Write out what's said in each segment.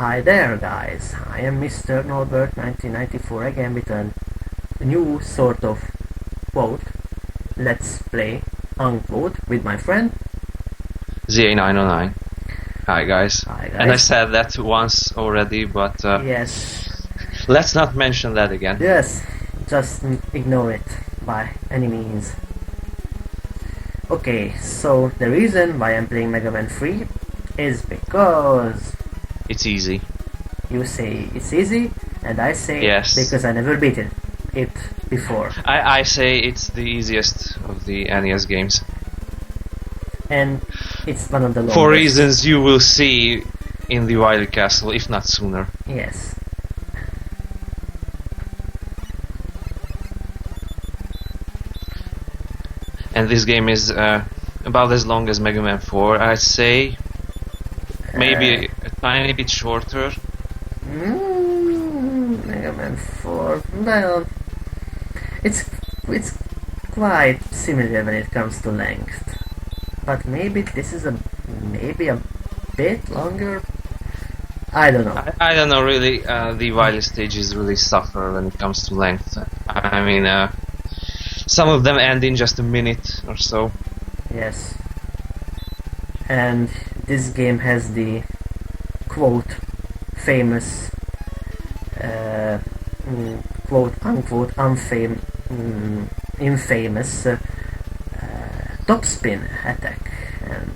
Hi there guys, I am Mr. Norbert 1994 again with a new sort of quote, let's play, unquote, with my friend za909. Hi guys. Hi guys. And I said that once already, but yes, let's not mention that again. yes, just ignore it by any means. Okay, so the reason why I'm playing Mega Man 3 is because It's easy. you say it's easy, and I say Yes. because I never beaten it before. I say it's the easiest of the NES games. And it's one of the longest. For reasons you will see in the Wily Castle, if not sooner. Yes. And this game is about as long as Mega Man 4, I'd say. Maybe a tiny bit shorter. Mega Man 4. Well, it's quite similar when it comes to length, but maybe this is a bit longer. I don't know. I don't know really. The Wily stages really suffer when it comes to length. I mean, some of them end in just a minute or so. Yes. And this game has the quote famous quote unquote infamous top spin attack. And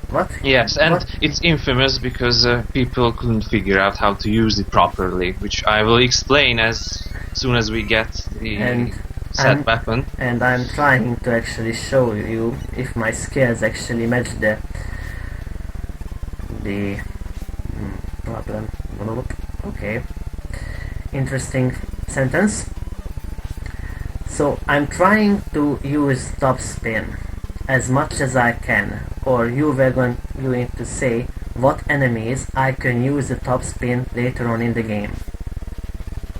what? Yes, and what? it's infamous because people couldn't figure out how to use it properly, which I will explain as soon as we get the set weapon. And I'm trying to actually show you if my skills actually match the problem. Okay, interesting sentence. So I'm trying to use top spin as much as I can, or you were going to say what enemies I can use the top spin later on in the game.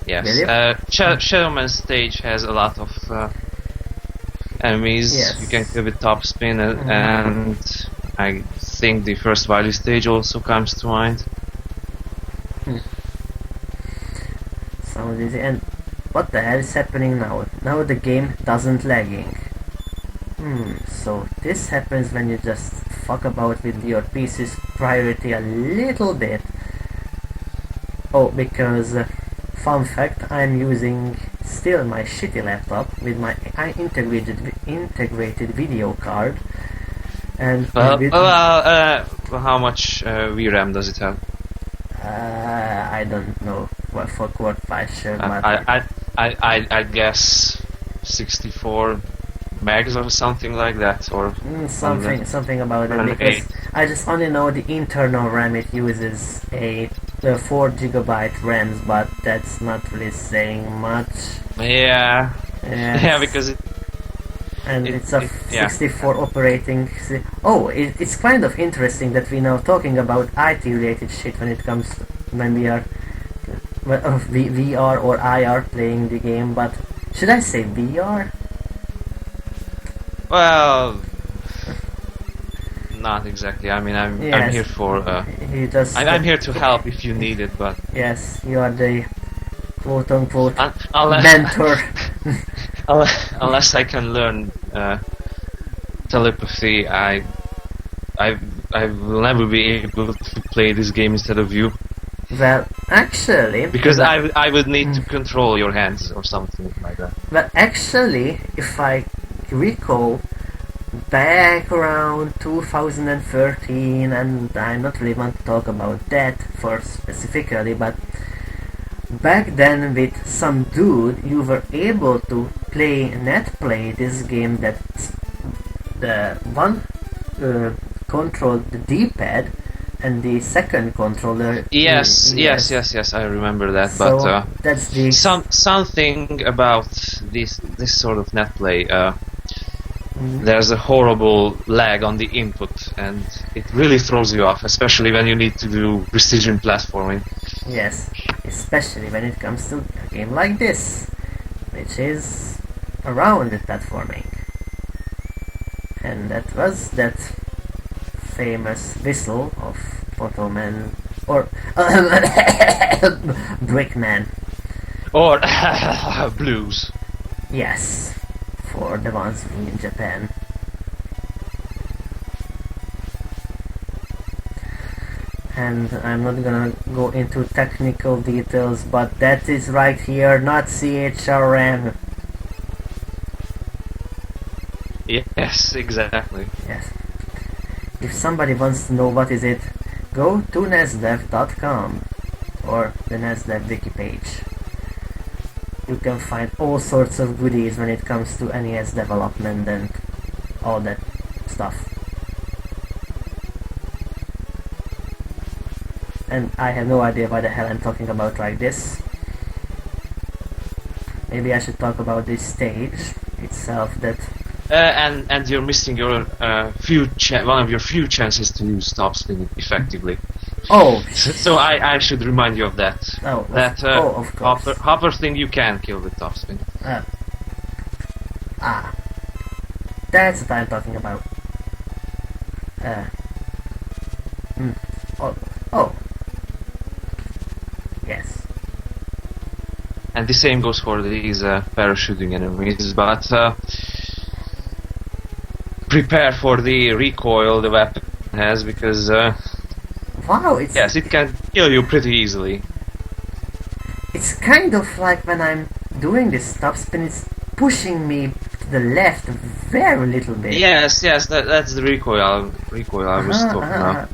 Yes, Really? Shadowman stage has a lot of enemies. Yes. You can kill with top spin, and I think the first Wily stage also comes to mind. Sounds easy. And what the hell is happening now? Now the game doesn't lagging. So this happens when you just fuck about with your PC's priority a little bit. Oh, because fun fact, I'm using still my shitty laptop with my integrated video card. And How much VRAM does it have? I don't know for quite sure, but I guess 64 megs or something like that, or something about it, because I just only know the internal RAM it uses a 4 GB RAM, but that's not really saying much. Yeah. Yes. Yeah, because it's a 64 operating. Oh, it's kind of interesting that we're now talking about IT related shit when we are VR or IR playing the game, but should I say VR? Well, not exactly. I mean, I'm here for. I'm here to help if you need it, but yes, you are the quote unquote unless, mentor. unless I can learn telepathy, I will never be able to play this game instead of you. Well, actually, because I would need to control your hands or something like that. Well, actually, if I recall back around 2013, and I'm not really want to talk about that for specifically, but back then with some dude you were able to net play this game that the one controlled the D-pad and the second controller. Yes, I remember that. So but that's the something about this sort of net play. There's a horrible lag on the input, and it really throws you off, especially when you need to do precision platforming. Yes, especially when it comes to a game like this, which is around the platforming. And that was that famous whistle of or Brickman. Or blues. Yes, for the ones in Japan. And I'm not gonna go into technical details, but that is right here, not CHRM. Yes, exactly. Yes. If somebody wants to know what is it, go to nesdev.com or the Nesdev wiki page. You can find all sorts of goodies when it comes to NES development and all that stuff. And I have no idea why the hell I'm talking about like this. Maybe I should talk about this stage itself that... And you're missing your one of your few chances to use topspin effectively. Oh! So I should remind you of that. Oh, of course. Hopper thing you can kill with topspin. That's what I'm talking about. Oh. Yes. And the same goes for these parachuting enemies, but prepare for the recoil the weapon has, because wow, it's... yes, it can kill you pretty easily. It's kind of like when I'm doing this topspin, it's pushing me to the left very little bit. Yes, that's the recoil I was talking about.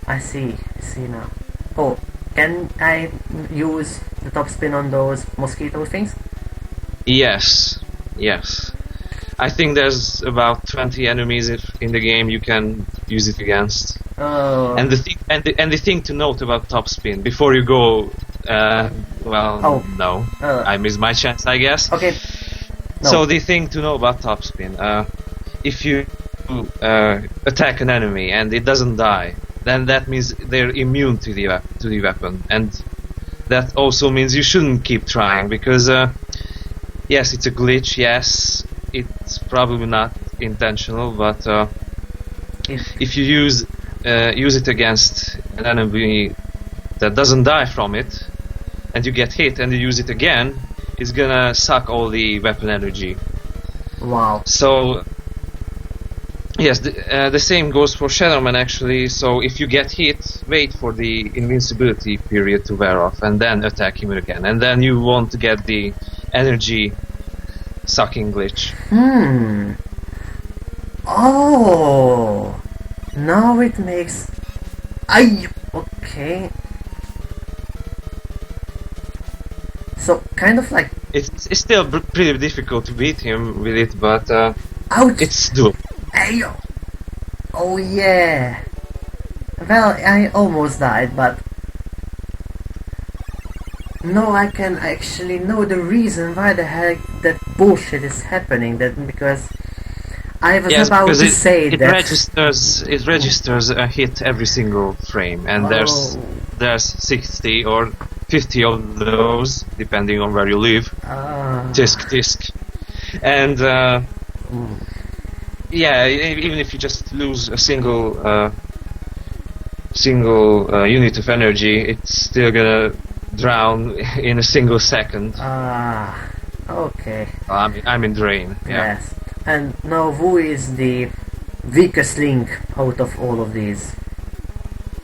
I see now. Oh, can I use the topspin on those mosquito things? Yes. I think there's about 20 enemies in the game you can use it against. Oh. And the thing to note about topspin before you go, no, I missed my chance, I guess. Okay. No. So the thing to know about topspin, if you attack an enemy and it doesn't die, then that means they're immune to the weapon, and that also means you shouldn't keep trying, because yes, it's a glitch. Yes, it's probably not intentional, but if you use it against an enemy that doesn't die from it, and you get hit and you use it again, it's gonna suck all the weapon energy. Wow. So yes, the same goes for Shadowman actually. So if you get hit, wait for the invincibility period to wear off and then attack him again, and then you won't get the energy sucking glitch. Oh, now it makes... okay. So, kind of like... It's still pretty difficult to beat him with it, but ouch! It's doable. Ayo! Oh yeah! Well, I almost died, but... No, I can actually know the reason why the heck that bullshit is happening, because I was about to say it that... It registers a hit every single frame, and there's 60 or 50 of those, depending on where you live. Disc. And yeah, even if you just lose a single unit of energy, it's still gonna drown in a single second. Okay. I'm in drain. Yeah. Yes. And now, who is the weakest link out of all of these?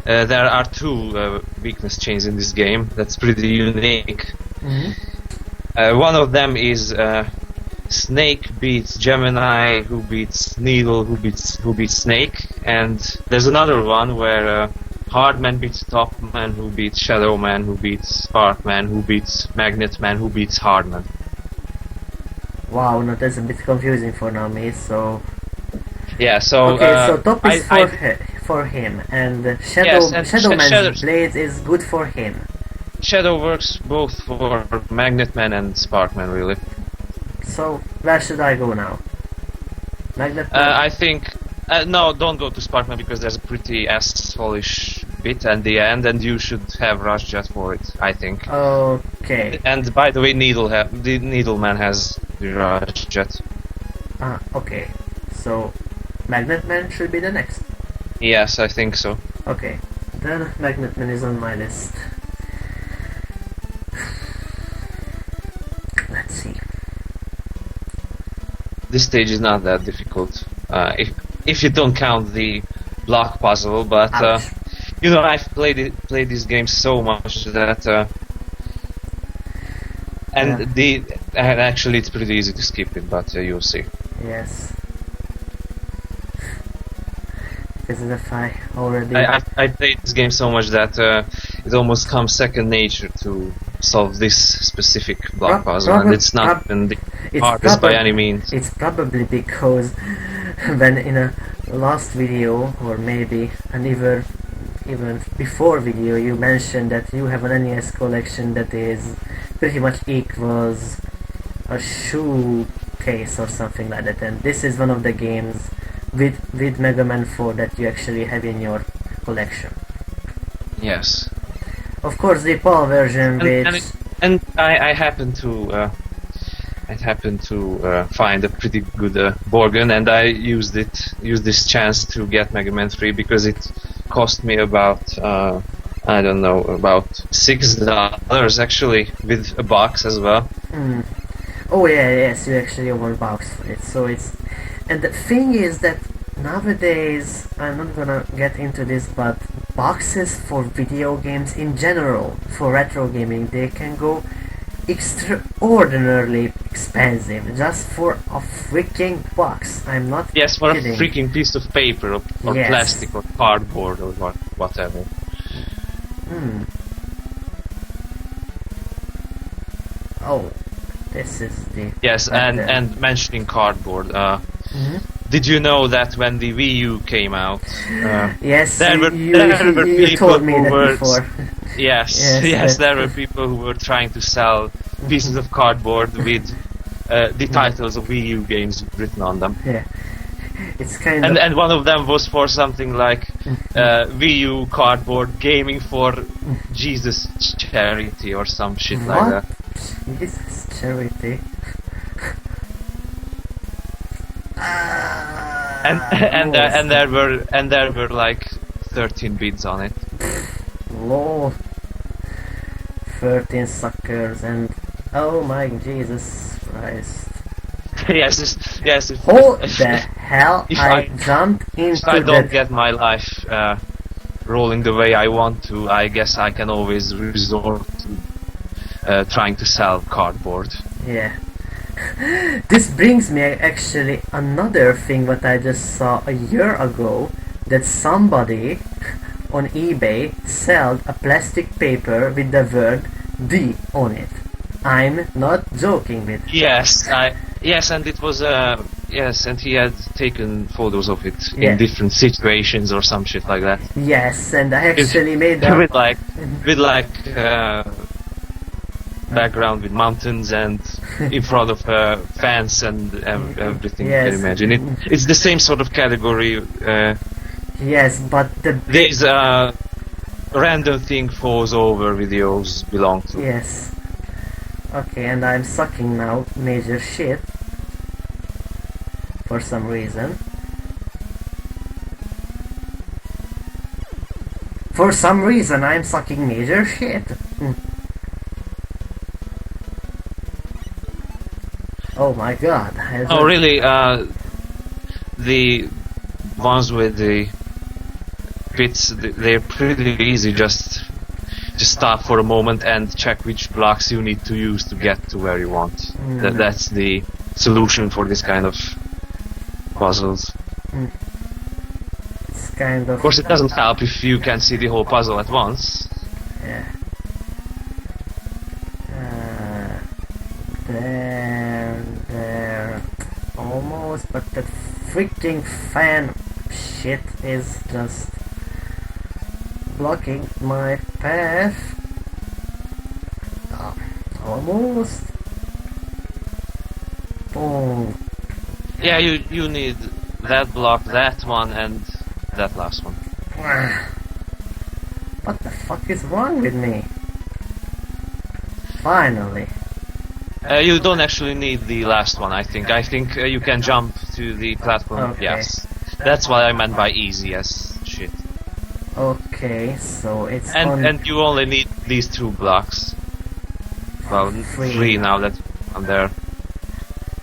There are two weakness chains in this game. That's pretty unique. One of them is Snake beats Gemini, who beats Needle, who beats Snake, and there's another one where Hardman beats Topman, who beats Shadowman, who beats Sparkman, who beats Magnetman, who beats Hardman. Wow, no, that's a bit confusing for now, me. So yeah, so okay, so Top is for him, and Shadowman's blade is good for him. Shadow works both for Magnetman and Sparkman, really. So where should I go now? Magnetman? I think no, don't go to Sparkman, because there's a pretty asshole-ish bit at the end, and you should have Rush Jet for it, I think. Okay. And by the way, Needleman has the Rush Jet. Okay. So Magnetman should be the next. Yes, I think so. Okay. Then Magnetman is on my list. Let's see. This stage is not that difficult, if you don't count the block puzzle. But you know, I've played this game so much that and actually it's pretty easy to skip it, but you'll see. Yes. Because if I already... I played this game so much that it almost comes second nature to solve this specific block puzzle, and it's not even the hardest by any means. It's probably because when in a last video, or maybe and even before video, you mentioned that you have an NES collection that is pretty much equals a shoe case or something like that, and this is one of the games with Mega Man 4 that you actually have in your collection. Yes. Of course, the PAL version, I happen to find a pretty good board gun, and I used this chance to get Mega Man 3 because it cost me about I don't know, about $6 actually, with a box as well. Oh yeah, yes, you actually have one box for it. So it's, and the thing is that nowadays, I'm not gonna get into this, but boxes for video games in general, for retro gaming, they can go extraordinarily expensive just for a freaking box. I'm not Yes, for kidding. a freaking piece of paper or Yes. plastic or cardboard or whatever. Oh, this is the... Yes, and mentioning cardboard, did you know that when the Wii U came out, yes, there were you people told me who that were before. yes, there were people who were trying to sell pieces of cardboard with the titles of Wii U games written on them. Yeah, it's kind of... And one of them was for something like Wii U cardboard gaming for Jesus charity or some shit like that. Jesus charity. And there were like 13 bids on it. Lord, 13 suckers, and oh my Jesus Christ! yes. How the hell I jumped into If I don't that? get my life rolling the way I want to, I guess I can always resort to trying to sell cardboard. Yeah. This brings me actually another thing what I just saw a year ago, that somebody on eBay sold a plastic paper with the word D on it. I'm not joking with it. Yes, and it was and he had taken photos of it Yeah. in different situations or some shit like that. Yes, and I actually made a... with like background with mountains and in front of a fence and everything. Yes. You can imagine it's the same sort of category. Yes, but These random thing falls over videos belong to. Yes. Okay, and I'm sucking now major shit for some reason. For some reason I'm sucking major shit. Oh my god. Oh really? The ones with the bits, they're pretty easy. Just stop for a moment and check which blocks you need to use to get to where you want. That's the solution for this kind of puzzles. It's kind Of course, it doesn't help if you can see the whole puzzle at once. Yeah. There, almost, but that freaking fan shit is just blocking my path. Almost. Boom. Yeah, you need that block, that one, and that last one. What the fuck is wrong with me? Finally. You don't actually need the last one, I think. I think you can jump to the platform. Okay. Yes. That's what I meant by easy as shit. Okay. Okay, so it's And you only need these 2 blocks. Well, 3 now that one there.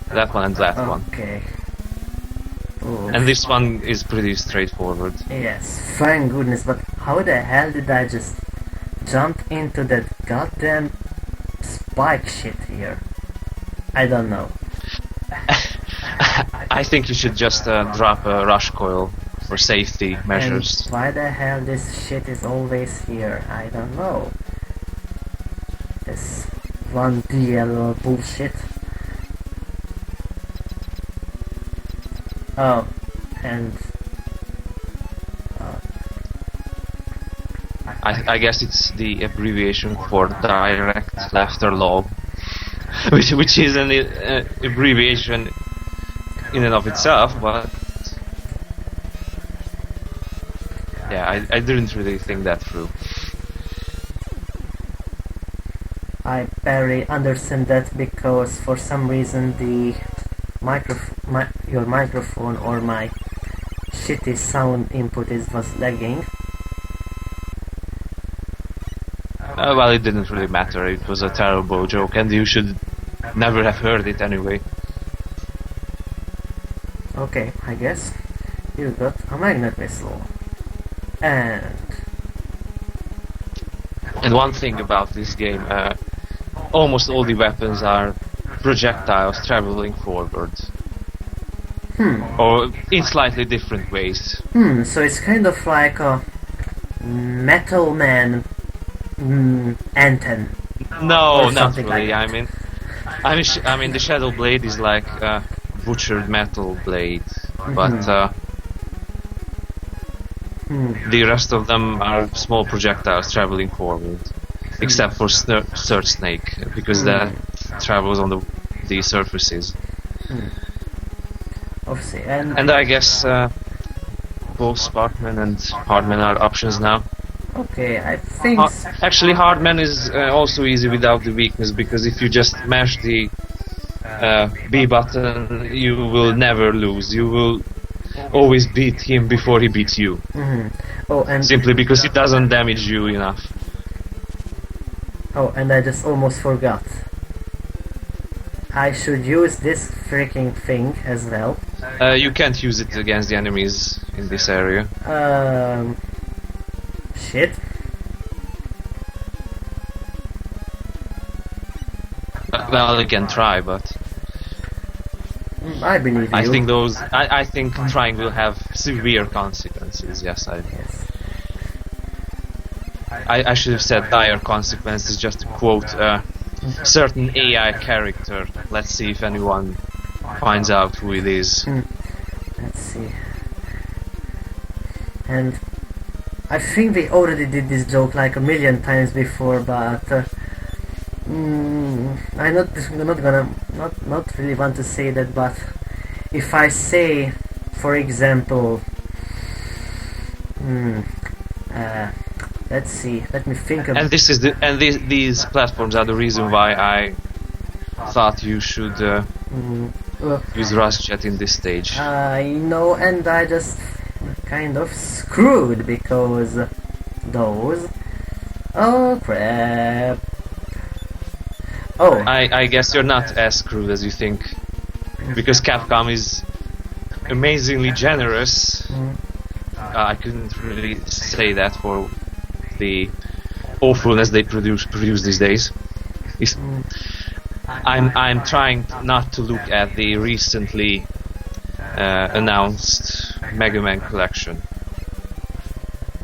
That one and that one. Okay. Oof. And this one is pretty straightforward. Yes, thank goodness, but how the hell did I just jump into that goddamn spike shit here? I don't know. I think you should just drop a rush coil for safety measures. And why the hell this shit is always here? I don't know. This 1DL bullshit. Oh, and I guess it's the abbreviation for direct laughter lol, which is an abbreviation in and of itself, but yeah, I didn't really think that through. I barely understand that because for some reason the your microphone or my shitty sound input was lagging. Well, it didn't really matter. It was a terrible joke, and you should never have heard it anyway. Okay, I guess you got a magnet missile. And one thing about this game, almost all the weapons are projectiles traveling forward. Or in slightly different ways. So it's kind of like a Metal Man anthem. No, not something really. like I mean, the Shadow Blade is like a butchered metal blade, but the rest of them are small projectiles traveling forward, except for Surge Snake, because that travels on the surfaces. Obviously, and I guess both Sparkman and Hardman are options now. Okay, I think actually Hardman is also easy without the weakness, because if you just mash the B button, you will never lose. You will always beat him before he beats you. Oh, and simply because it doesn't damage you enough. Oh, and I just almost forgot. I should use this freaking thing as well. You can't use it against the enemies in this area. Shit. Well, you can try, but I believe you. I think trying will have severe consequences. Yes, I should have said dire consequences, just to quote a certain AI character. Let's see if anyone finds out who it is. Let's see. And I think we already did this joke like a million times before, but I'm not really want to say that. But if I say, for example, let's see. Let me think about. And these platforms are the reason why I thought you should use RustJet in this stage. I know, and I just kind of screwed because those. Oh crap! Oh, I guess you're not as screwed as you think, because Capcom is amazingly generous. I couldn't really say that for the awfulness they produce these days. I'm trying not to look at the recently announced Mega Man collection,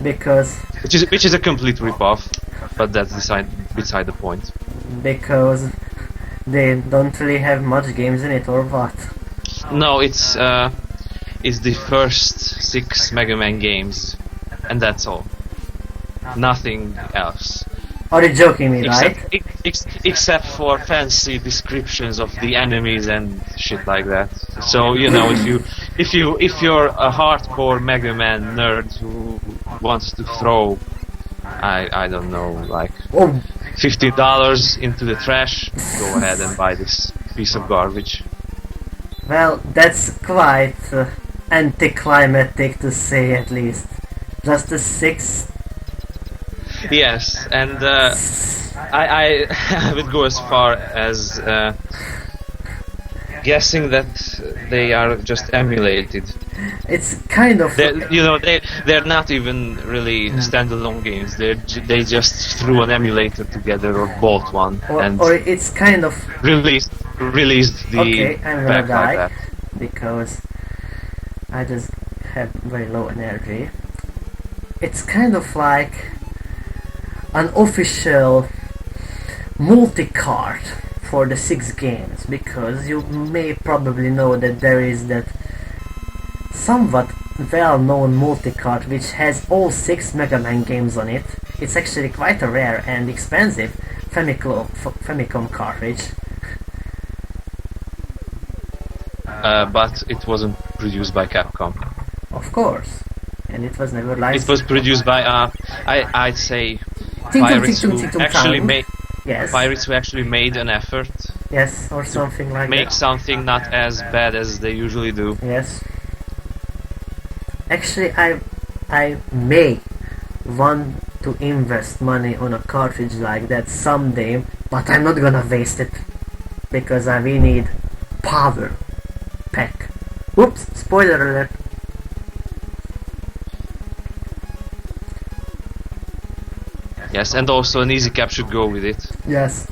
because which is a complete rip-off, but that's beside the point. Because they don't really have much games in it, or what? No, it's the first 6 Mega Man games, and that's all. Nothing else. Are you joking me, right? Except for fancy descriptions of the enemies and shit like that. So you know, if you're a hardcore Mega Man nerd who wants to throw, I don't know, like $50 into the trash, go ahead and buy this piece of garbage. Well, that's quite anticlimactic to say, at least. Just a 6 Yes, and I would go as far as guessing that they are just emulated. It's kind of They're not even really standalone games. They just threw an emulator together or bought one and or it's kind of released the okay, I'm gonna pack like die that. because I just have very low energy. It's kind of like an official multi-cart for the 6 games, because you may probably know that there is that somewhat well-known multi-cart which has all 6 Mega Man games on it. It's actually quite a rare and expensive Famicom cartridge. But it wasn't produced by Capcom. Of course. And it was never licensed. It was produced by I'd say Ting pirates tung, who ting tung, actually tung. made Yes. pirates who actually made an effort Yes, or something like make that. something not as bad as they usually do. Yes. Actually, I may want to invest money on a cartridge like that someday, but I'm not gonna waste it because we need power pack. Whoops! Spoiler alert. Yes, and also an easy cap should go with it. Yes.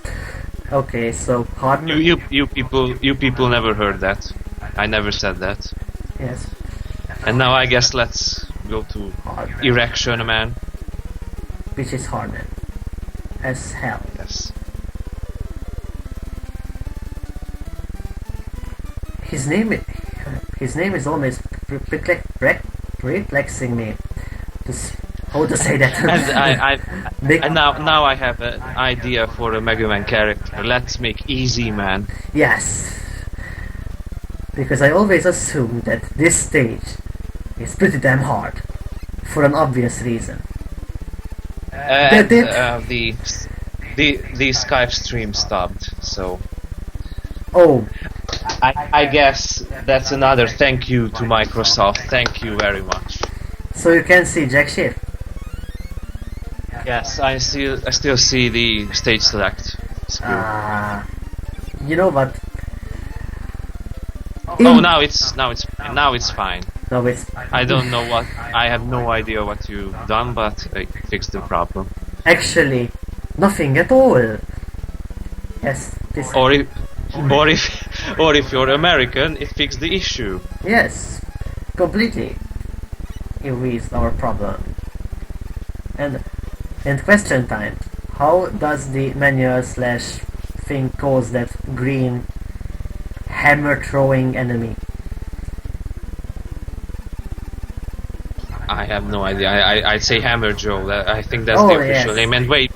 Okay, so hard. You people never heard that. I never said that. Yes. And now I guess let's go to Hard. Erection Man. Which is harder as hell. Yes. His name is always perplexing me. How to say that? And now I have an idea for a Mega Man character. Let's make Easy Man. Yes, because I always assume that this stage is pretty damn hard for an obvious reason. And the Skype stream stopped, so Oh, I guess that's another thank you to Microsoft. Thank you very much. so you can see jack shit. Yes, I still see the stage select screen. You know what? Oh, now it's fine. No, it's I don't know what. I have no idea what you've done, but I fixed the problem. actually nothing at all. Yes, this. Or if you're American, it fixed the issue. Yes, completely erased our problem. And question time. How does the manual slash thing cause that green hammer throwing enemy? I have no idea. I'd say Hammer Joe. I think that's Oh, the official yes. name. And wait,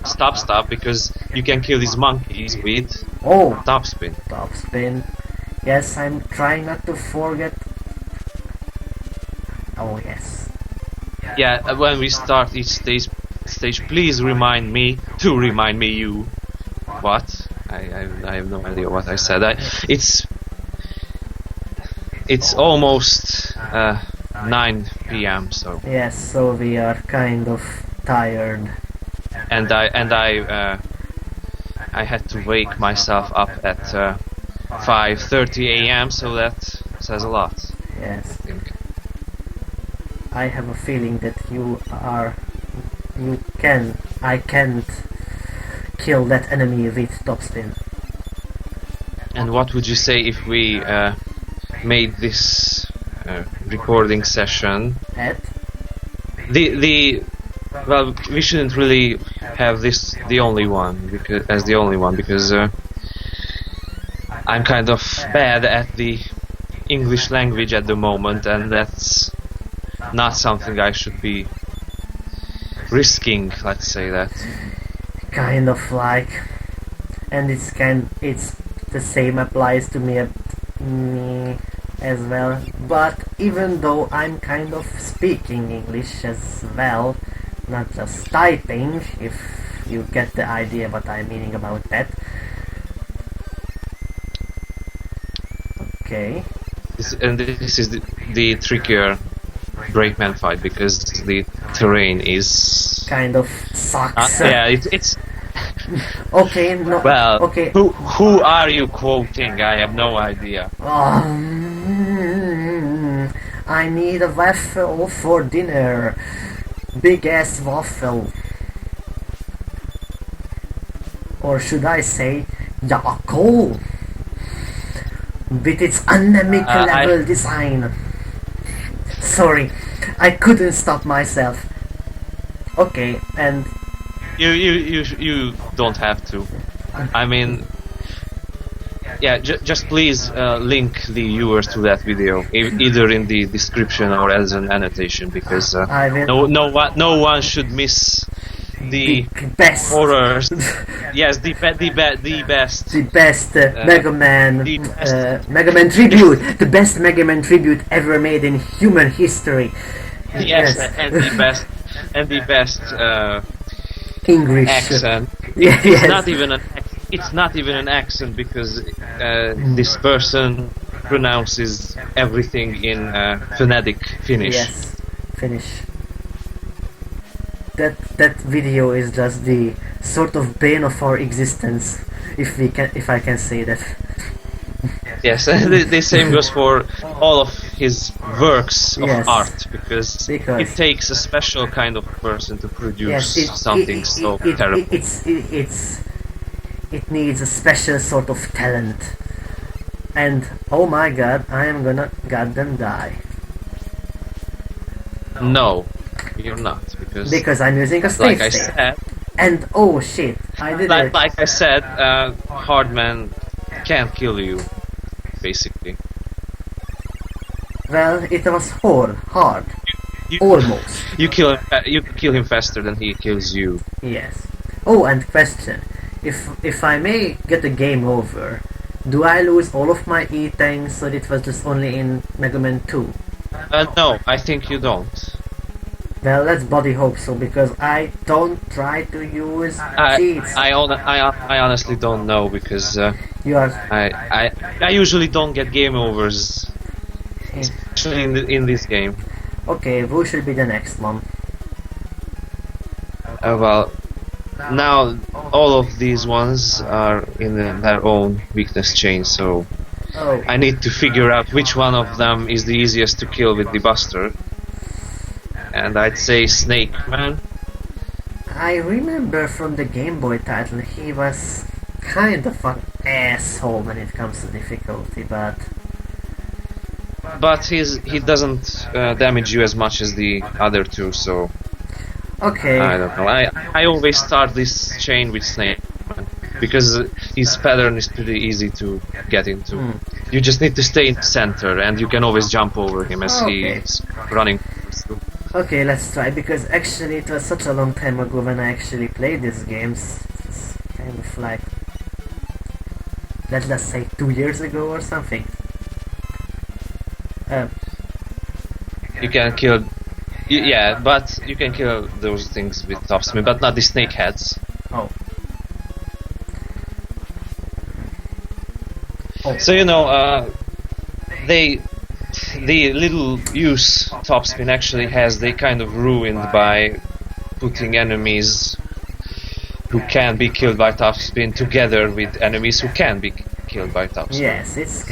stop, because you can kill these monkeys with Oh, top spin. top spin. Yes, I'm trying not to forget. Oh yes. Yeah, when we start each stage, please remind me you. What? I have no idea what I said. It's almost 9 p.m. So. Yes, so we are kind of tired. And I had to wake myself up at 5:30 a.m. So that says a lot. Yes. I think. I have a feeling that I can't kill that enemy with topspin. And what would you say if we made this recording session? At? Well, we shouldn't really have this the only one because I'm kind of bad at the English language at the moment, and that's not something I should be risking. Let's say that. Kind of like, and it's the same applies to me as well. But even though I'm kind of speaking English as well, not just typing, if you get the idea what I'm meaning about that. Okay. This is the trickier Breakman fight because the terrain is kind of sucks. Yeah, it's Okay, no. well. Okay. Who are you quoting? I have no idea. I need a waffle for dinner. Big ass waffle. Or should I say, Yaakov? With its anemic level design. Sorry, I couldn't stop myself. Okay, and You don't have to. I mean, yeah, just please link the viewers to that video, either in the description or as an annotation, because I will. no one should miss the best horrors. Yes, the best. The best Mega Man Mega Man tribute, the best Mega Man tribute ever made in human history. Yes, and the best English accent. Yeah, It's not even an accent, because this person pronounces everything in phonetic Finnish. Yes, Finnish. That video is just the sort of bane of our existence, if I can say that. Yes, the same goes for all of his works of Yes. art, because it takes a special kind of person to produce something so terrible. It needs a special sort of talent, and oh my god, I am gonna goddamn die. No, you're not, Because I'm using a save like I state. said, And oh shit, I did it. like I said, Hardman can't kill you, basically. Well, it was hard. You- Almost. You kill him faster than he kills you. Yes. Oh, and question. If I may get the game over, do I lose all of my E-tanks, or it was just only in Mega Man 2? No, I think you don't. Well, let's bloody hope so, because I don't try to use cheats. I honestly don't know, because You are... I usually don't get game overs, especially in this game. Okay, who should be the next one? Well, now all of these ones are in their own weakness chain, so Oh, I need to figure out which one of them is the easiest to kill with the Buster. And I'd say Snake Man. I remember from the Game Boy title he was kind of an asshole when it comes to difficulty, but he doesn't damage you as much as the other two, so okay. I don't know. I always start this chain with Snake Man, because his pattern is pretty easy to get into. You just need to stay in the center, and you can always jump over him as Okay. he's running. Okay, let's try, because actually it was such a long time ago when I actually played these games. It's kind of like, let's just say 2 years ago or something. You can kill, yeah, but you can kill those things with topspin, but not the snake heads. Oh. So you know, the little use topspin actually has, they kind of ruined by putting enemies who can be killed by topspin together with enemies who can be killed by topspin. Yes, it's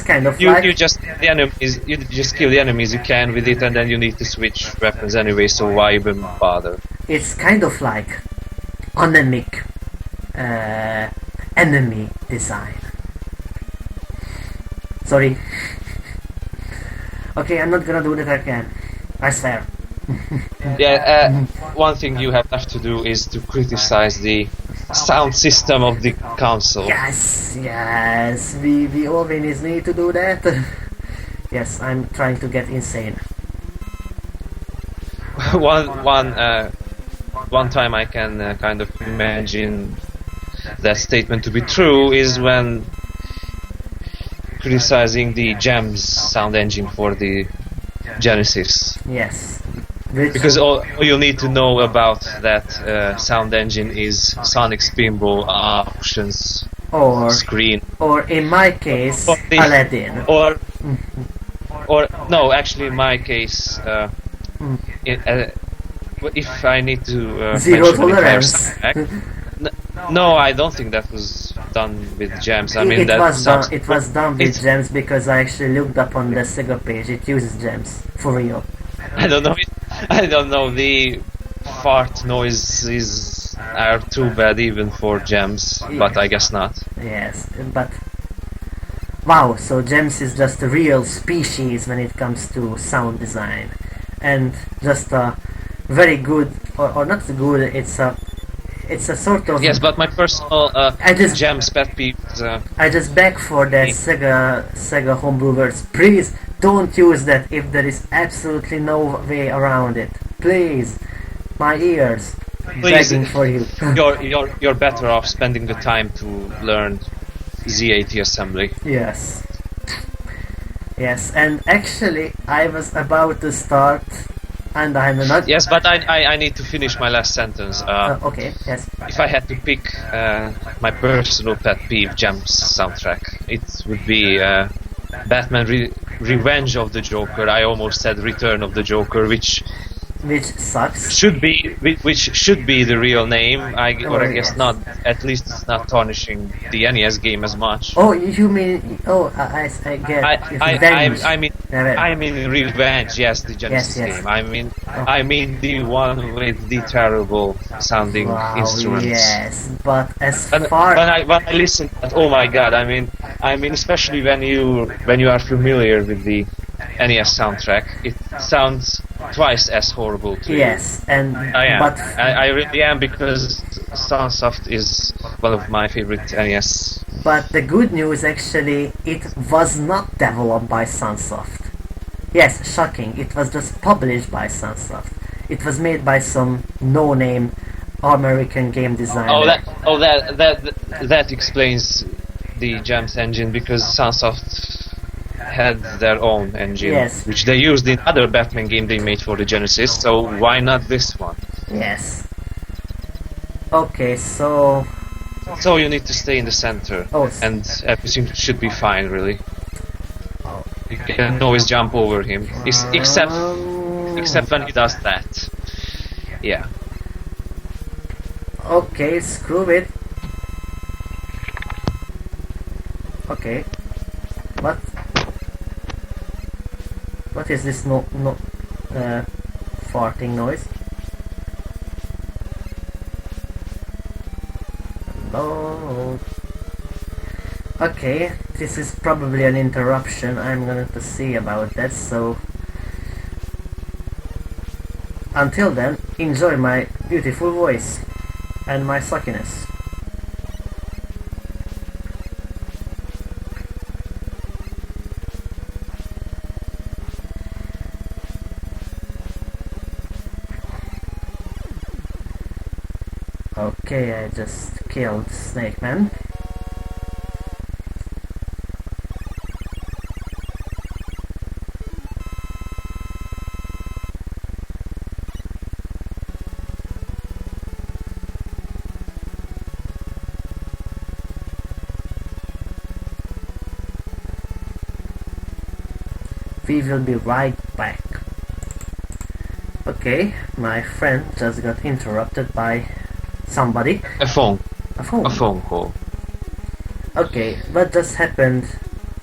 kind of you like... you just kill the enemies you can with it, and then you need to switch weapons anyway, so why even bother? It's kind of like anemic enemy design. Sorry. Okay, I'm not gonna do that again. I swear. Yeah, one thing you have left to do is to criticize the sound system of the console. Yes, we always need to do that. Yes, I'm trying to get insane. One time I can kind of imagine that statement to be true is when criticizing the Gems sound engine for the Genesis. Yes. Because all you need to know about that sound engine is Sonic Spinball options or screen. Or in my case, Aladdin. Or no, actually in my case, if I need to Zero mention the entire tolerance. soundtrack, no, I don't think that was done with gems. I mean, It that was done. sounds. It was done with It's, gems because I actually looked up on the Sega page. It uses gems for real. I don't know. I don't know. The fart noises are too bad even for gems, but I guess not. Yes, but wow. So gems is just a real species when it comes to sound design, and just a very good, or not good. It's a sort of. Yes, but my personal I just gems pet peeve is, I just beg for that Sega homebrewers, please don't use that if there is absolutely no way around it. Please, my ears, Please, begging for you. you're better off spending the time to learn Z80 assembly. Yes. Yes, and actually I was about to start, and I'm not. Yes, but I need to finish my last sentence. Okay. Yes. If I had to pick my personal pet peeve gems soundtrack, it would be Batman Revenge of the Joker. I almost said Return of the Joker, which Which sucks. should be the real name. I guess yes. not. At least it's not tarnishing the NES game as much. Oh, you mean? Oh, I get. Revenge. I mean Revenge. Yes, the Genesis Yes. game. I mean the one with the terrible sounding Wow, instruments. yes, but as And far when I listen, oh my god! I mean, especially when you are familiar with the NES soundtrack, it sounds twice as horrible to you. yes, and I am. but I really am, because Sunsoft is one of my favorite NES. but the good news actually, it was not developed by Sunsoft. Yes, shocking. It was just published by Sunsoft. It was made by some no-name American game designer. That explains the Gems engine, because Sunsoft had their own engine, Yes. which they used in other Batman game they made for the Genesis. So why not this one? Yes. Okay, so So you need to stay in the center, Oh. and everything should be fine, really. You can always jump over him, except when he does that. Yeah. Okay, screw it. Okay. What is this farting noise? Oh. Okay, this is probably an interruption. I'm going to see about that, so until then, enjoy my beautiful voice and my suckiness. Okay, I just killed Snake Man. We will be right back. Okay, my friend just got interrupted by somebody. A phone A phone. call. Okay, what just happened?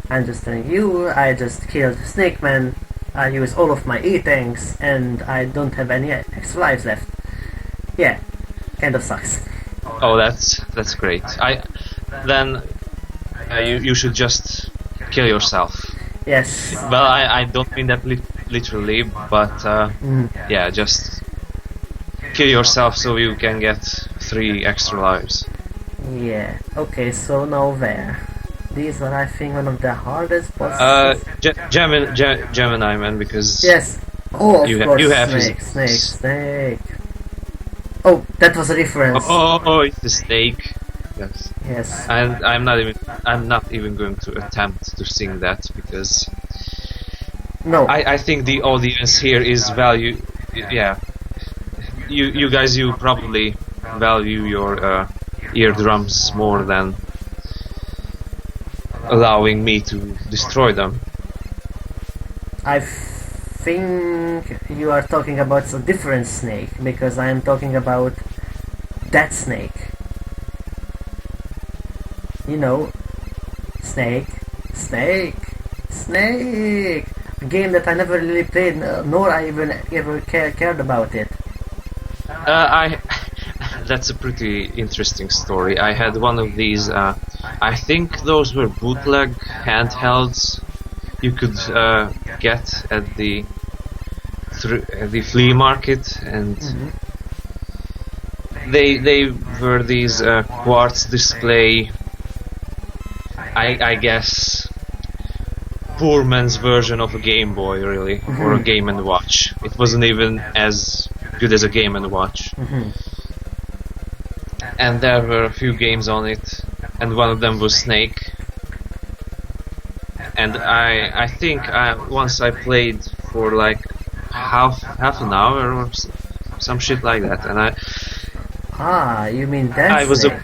I'm just telling you, I just killed Snake Man. I used all of my E-tanks and I don't have any extra lives left. Yeah, kinda sucks. Oh, that's great. You should just kill yourself. Yes. Well, I don't mean that literally, but yeah, just kill yourself so you can get 3 extra lives. Yeah. Okay, so now where? These are, I think, one of the hardest bosses. Gemini Man, because Yes. Oh, of course. you have Snake. Oh, that was a reference. Oh, it's the steak. Yes. Yes. And I'm not even going to attempt to sing that, because No. I think the audience here is value. Yeah. You guys, you probably value your eardrums more than allowing me to destroy them. I think you are talking about a different snake, because I am talking about that snake. You know, snake, snake, snake. A game that I never really played, nor I even ever cared about it. I That's a pretty interesting story. I had one of these. I think those were bootleg handhelds you could get at the flea market, and they were these quartz display. I guess poor man's version of a Game Boy, really, or a Game and Watch. It wasn't even as good as a Game and Watch. And there were a few games on it, and one of them was Snake. And I think once I played for like half an hour or some shit like that, and you mean that I was Snake?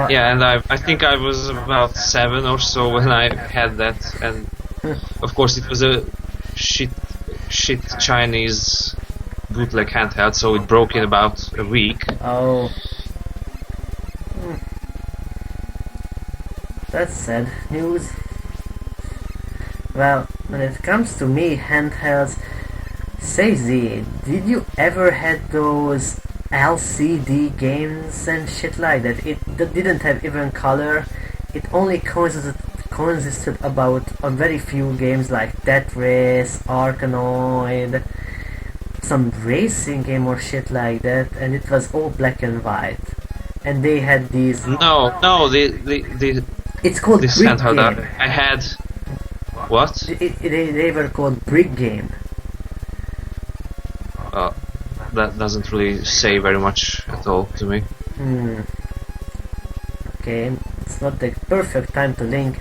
Yeah, and I think I was about 7 or so when I had that, and of course it was a shit Chinese bootleg handheld, so it broke in about a week. Oh. That's sad news. Well, when it comes to me, handhelds, say Z, did you ever had those LCD games and shit like that? It didn't have even color. It only consisted about a very few games like Tetris, Arkanoid, some racing game or shit like that, and it was all black and white. And they had these. No, It's called this Brick handheld Game. I had. What? They were called Brick Game. That doesn't really say very much at all to me. Okay, it's not the perfect time to link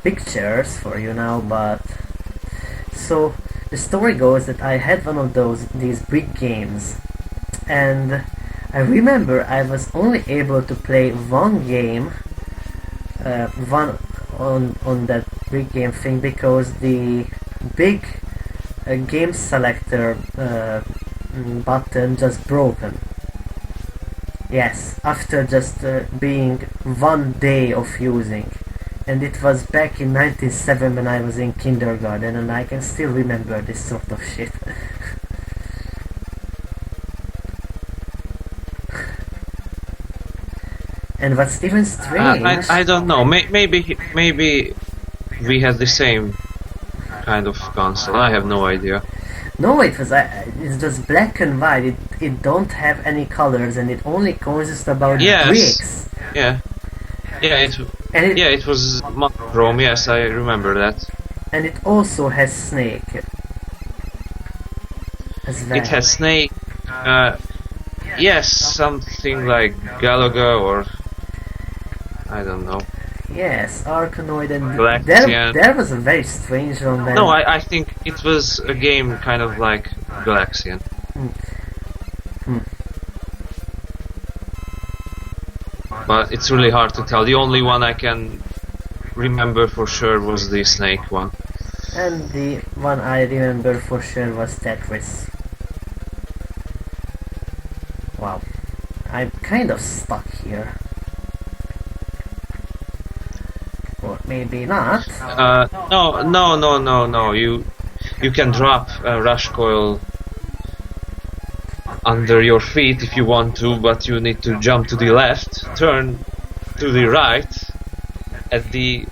pictures for you now, but so the story goes that I had one of these brick games, and I remember I was only able to play one game, one on that brick game thing, because the big game selector button just broken. Yes, after just being 1 day of using. And it was back in 1997 when I was in kindergarten, and I can still remember this sort of shit. And what's even strange... I don't know, maybe we had the same kind of console, I have no idea. No, it's just black and white. It don't have any colors, and it only consists about bricks. Yeah. It was monochrome. Yes, I remember that. And it also has Snake. As well. It has Snake. Yes, something like Galaga, or I don't know. Yes, Arkanoid, and there was a very strange one there. No, I think it was a game kind of like Galaxian. But it's really hard to tell. The only one I can remember for sure was the Snake one. And the one I remember for sure was Tetris. Wow. I'm kind of stuck here. Or maybe not. No. You can drop a rush coil under your feet if you want to, but you need to jump to the left, turn to the right at the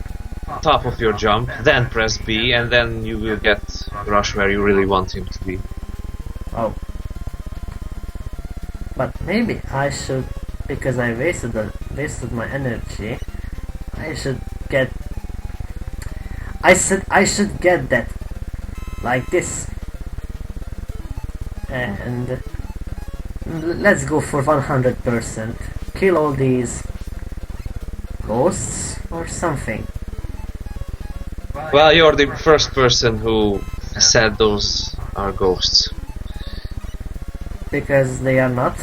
top of your jump, then press B, and then you will get Rush where you really want him to be. Oh. But maybe I should, because I wasted my energy, I should get... I said I should get that like this. And let's go for 100%. Kill all these ghosts or something. Well, you're the first person who said those are ghosts. Because they are not?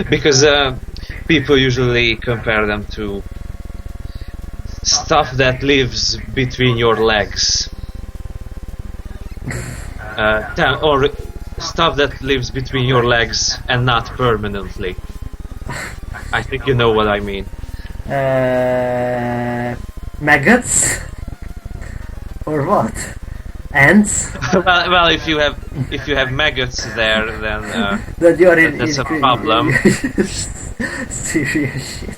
Because people usually compare them to stuff that lives between your legs. Or stuff that lives between your legs and not permanently. I think you know what I mean. Maggots? Or what? Ants? well, if you have maggots there, then that you are in, that's a problem. Serious shit.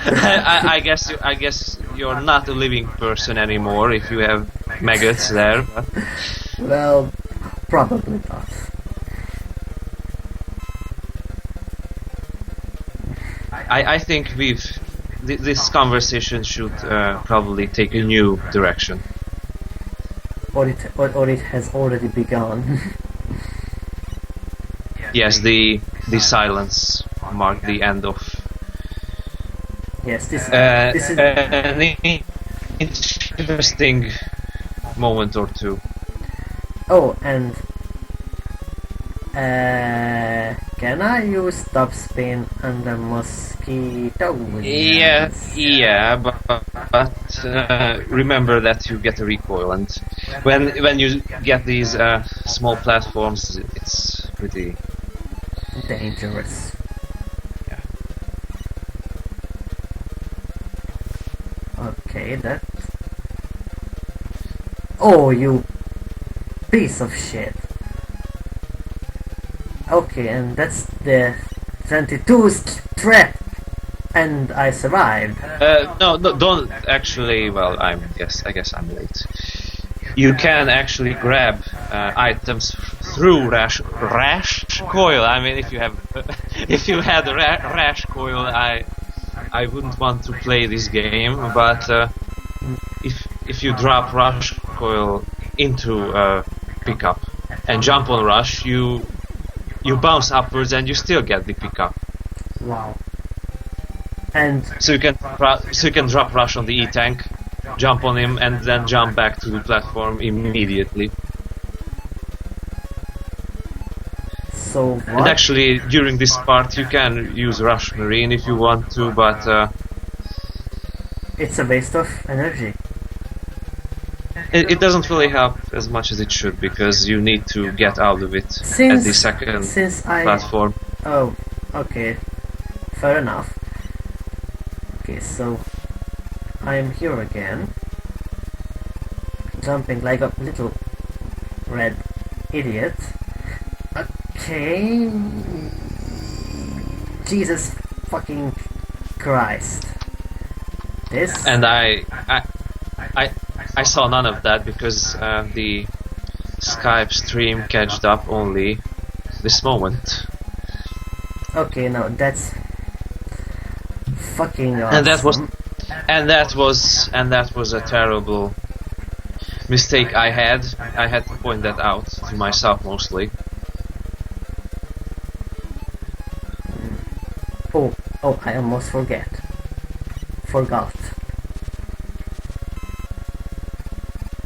I guess you're not a living person anymore if you have maggots there. But. Well, probably not. I think this conversation should probably take a new direction. Or it has already begun. Yes, the silence marked the end of. Yes, this is an interesting moment or two. Oh, and can I use top spin on the mosquito? Yeah, but remember that you get a recoil, and when you get these small platforms, it's pretty dangerous. Yeah. Okay, that. Oh, you piece of shit. Okay, and that's the 22nd threat, and I survived. No, don't actually. Well, I guess I'm late. You can actually grab items through rash coil. I mean, if you have if you had rash coil, I wouldn't want to play this game. But if you drop rush coil into pickup and jump on rush, you bounce upwards and you still get the pickup. Wow. And so you can drop rush on the E-tank, jump on him, and then jump back to the platform immediately. So what? And actually, during this part, you can use rush marine if you want to, but it's a waste of energy. It doesn't really help as much as it should, because you need to get out of it at the second platform. Oh, okay. Fair enough. Okay, so I'm here again, jumping like a little red idiot. Okay. Jesus fucking Christ. This. And I saw none of that because the Skype stream catched up only this moment. Okay, no, that's fucking awesome. And that was a terrible mistake I had. I had to point that out to myself mostly. Oh, I almost forgot.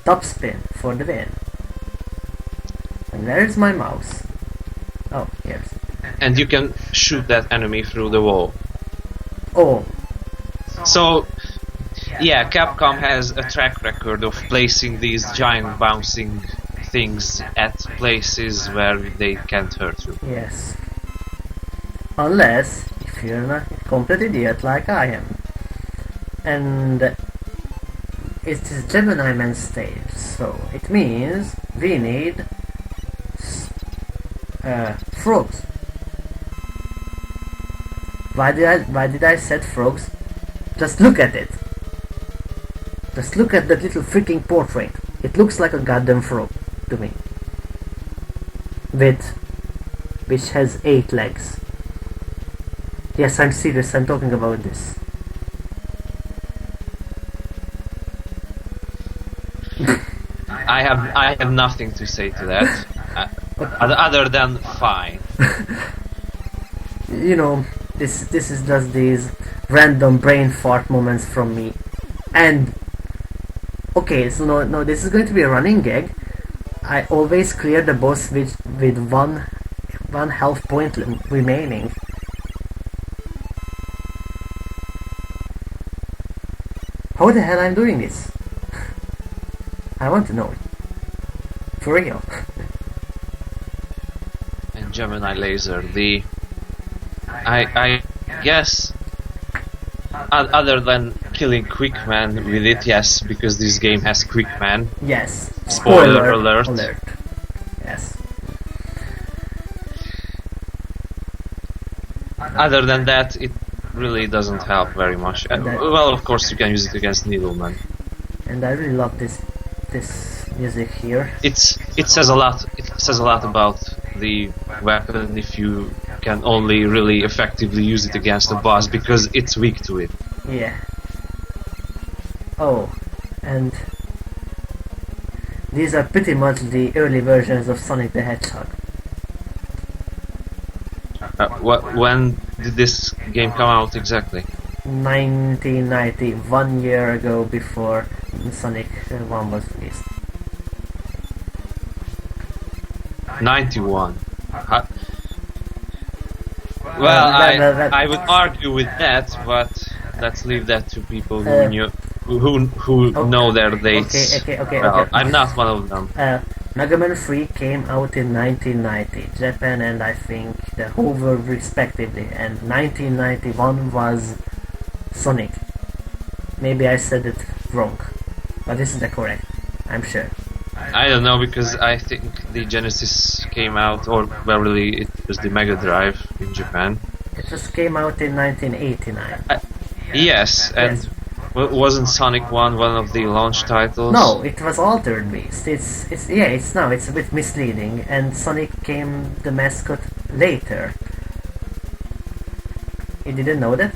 Top spin for the win. And where's my mouse? Oh, here's it. And you can shoot that enemy through the wall. Oh. So, yeah, Capcom has a track record of placing these giant bouncing things at places where they can't hurt you. Yes. Unless if you're not a complete idiot like I am. And it is Gemini Man stage, so it means we need frogs. Why did I set frogs? Just look at it. Just look at that little freaking portrait. It looks like a goddamn frog to me. Which has 8 legs. Yes, I'm serious, I'm talking about this. I have nothing to say to that, other than fine. You know, this is just these random brain fart moments from me. And okay, so no, this is going to be a running gag. I always clear the boss with one health point remaining. how the hell I'm doing this? I want to know it. For real. And Gemini Laser, I guess, other than killing Quickman with it, yes, because this game has Quickman. Yes. Spoiler alert. Yes. Other than that, it really doesn't help very much. Well, of course, you can use it against Needleman. And I really love this music here. It says a lot. It says a lot about the weapon if you can only really effectively use it against a boss, because it's weak to it. Yeah. Oh, and these are pretty much the early versions of Sonic the Hedgehog. When did this game come out exactly? 1990, 1 year ago before Sonic 1 was released. 91. Well, I would argue with that, but let's leave that to people who know their dates. Okay. I'm not one of them. Mega Man 3 came out in 1990, Japan and I think the whole world respectively, and 1991 was Sonic. Maybe I said it wrong, but this is the correct, I'm sure. I don't know, because I think the Genesis came out, or well, really, it was the Mega Drive in Japan. It just came out in 1989. Yes, and Yes. Wasn't Sonic 1 one of the launch titles? No, it was Altered Beast. It's a bit misleading, and Sonic came the mascot later. You didn't know that?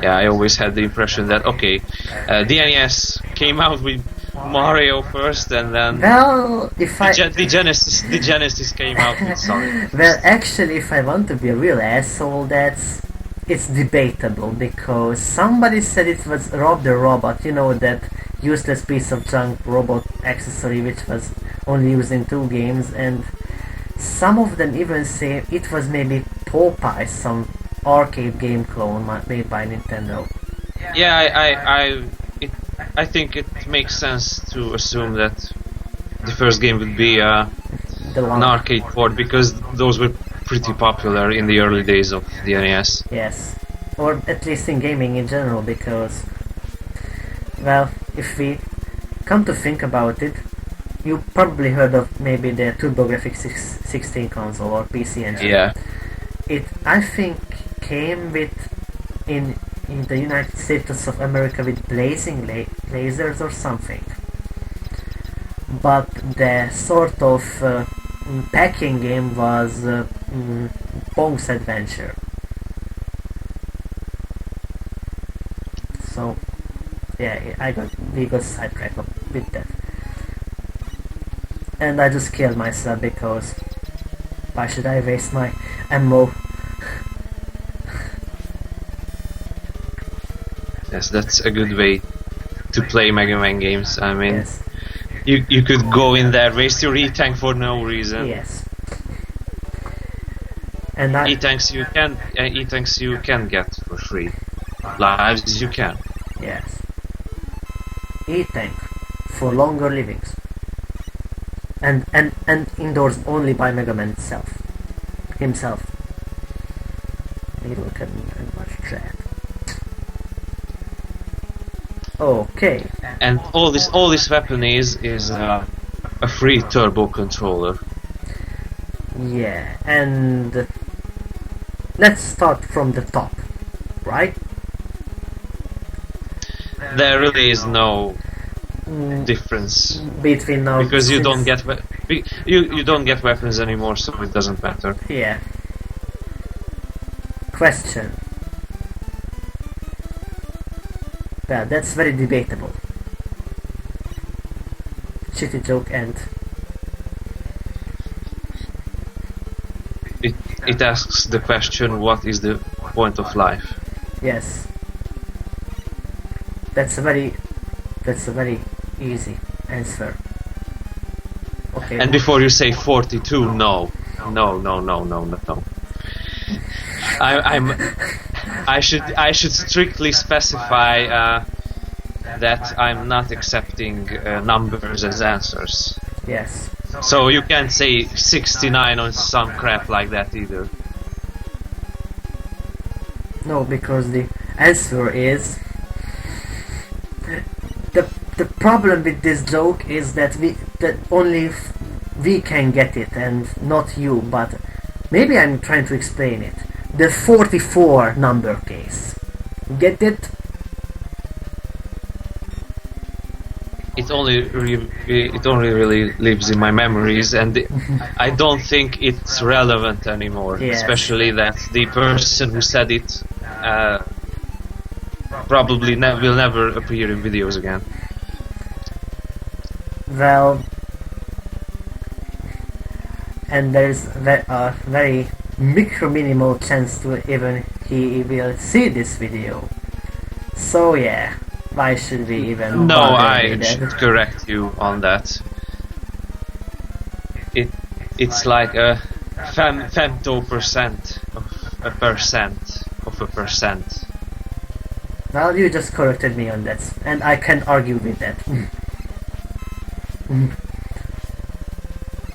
Yeah, I always had the impression that, okay, the NES came out with Mario first, and then Well, if I... the Genesis came out with Sonic. Well, actually, if I want to be a real asshole, it's debatable, because somebody said it was Rob the Robot, you know, that useless piece of junk robot accessory which was only used in 2 games, and some of them even say it was maybe Popeye, some arcade game clone made by Nintendo. Yeah, I think it makes sense to assume that the first game would be an arcade port, because those were pretty popular in the early days of the NES. Yes, or at least in gaming in general, because, well, if we come to think about it, you probably heard of maybe the TurboGrafx 16 console or PC engine. Yeah. It, I think, came with in the United States of America with blazing lasers or something. But the sort of packing game was Pong's Adventure. So yeah, we got sidetracked with that, and I just killed myself because why should I waste my ammo? Yes, that's a good way to play Mega Man games. I mean, Yes. you could go in there, waste your E-Tank for no reason. Yes. And E-Tanks you can get for free. Lives you can. yes. E-Tank for longer livings. And endorsed only by Mega Man himself. Little can much chat. Okay. And all this weapon is a free turbo controller. Yeah, and let's start from the top, right? There really is no difference Between now, because you don't get you don't get weapons anymore, so it doesn't matter. Yeah. Question. Well, that's very debatable. Shitty joke, and It asks the question, what is the point of life? yes, that's a very easy answer. Okay. And before you say 42, no. I'm I should strictly specify that I'm not accepting numbers as answers. Yes. So you can't say 69 or some crap like that either. No, because the answer is... The problem with this joke is that only we can get it and not you, but maybe I'm trying to explain it. The 44 number case. Get it? It only really lives in my memories, and I don't think it's relevant anymore. Yes. Especially that the person who said it probably will never appear in videos again. Well, and there's a very minimal chance to even he will see this video. So yeah, why should we even No, bother I with should that? correct you on that. It's like a femto% of a percent. Well, you just corrected me on that, and I can argue with that.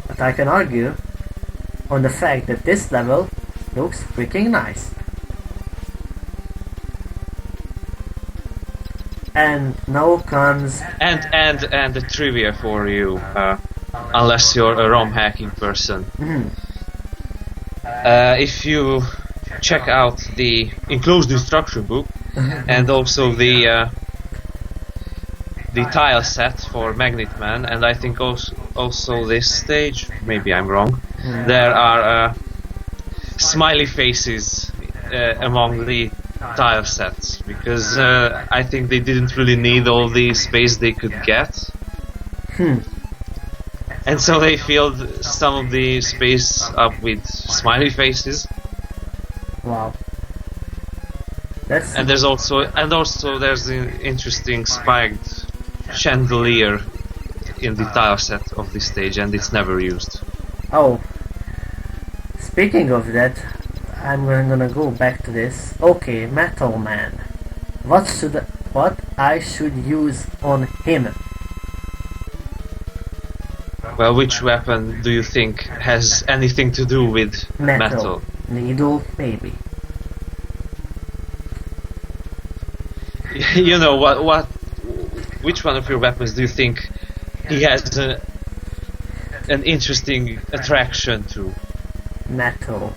But I can argue on the fact that this level looks freaking nice. And now comes... And the trivia for you, unless you're a ROM hacking person. If you check out the enclosed instruction book and also the tile set for Magnet Man, and I think also this stage, maybe I'm wrong, there are smiley faces among the tile sets, because I think they didn't really need all the space they could get. And so they filled some of the space up with smiley faces. Wow. And there's also there's an interesting spiked chandelier in the tile set of this stage, and it's never used. Oh, speaking of that, I'm gonna go back to this. Okay, Metal Man. What I should use on him? Well, which weapon do you think has anything to do with metal? Needle, maybe. You know which one of your weapons do you think he has an interesting attraction to? Metal.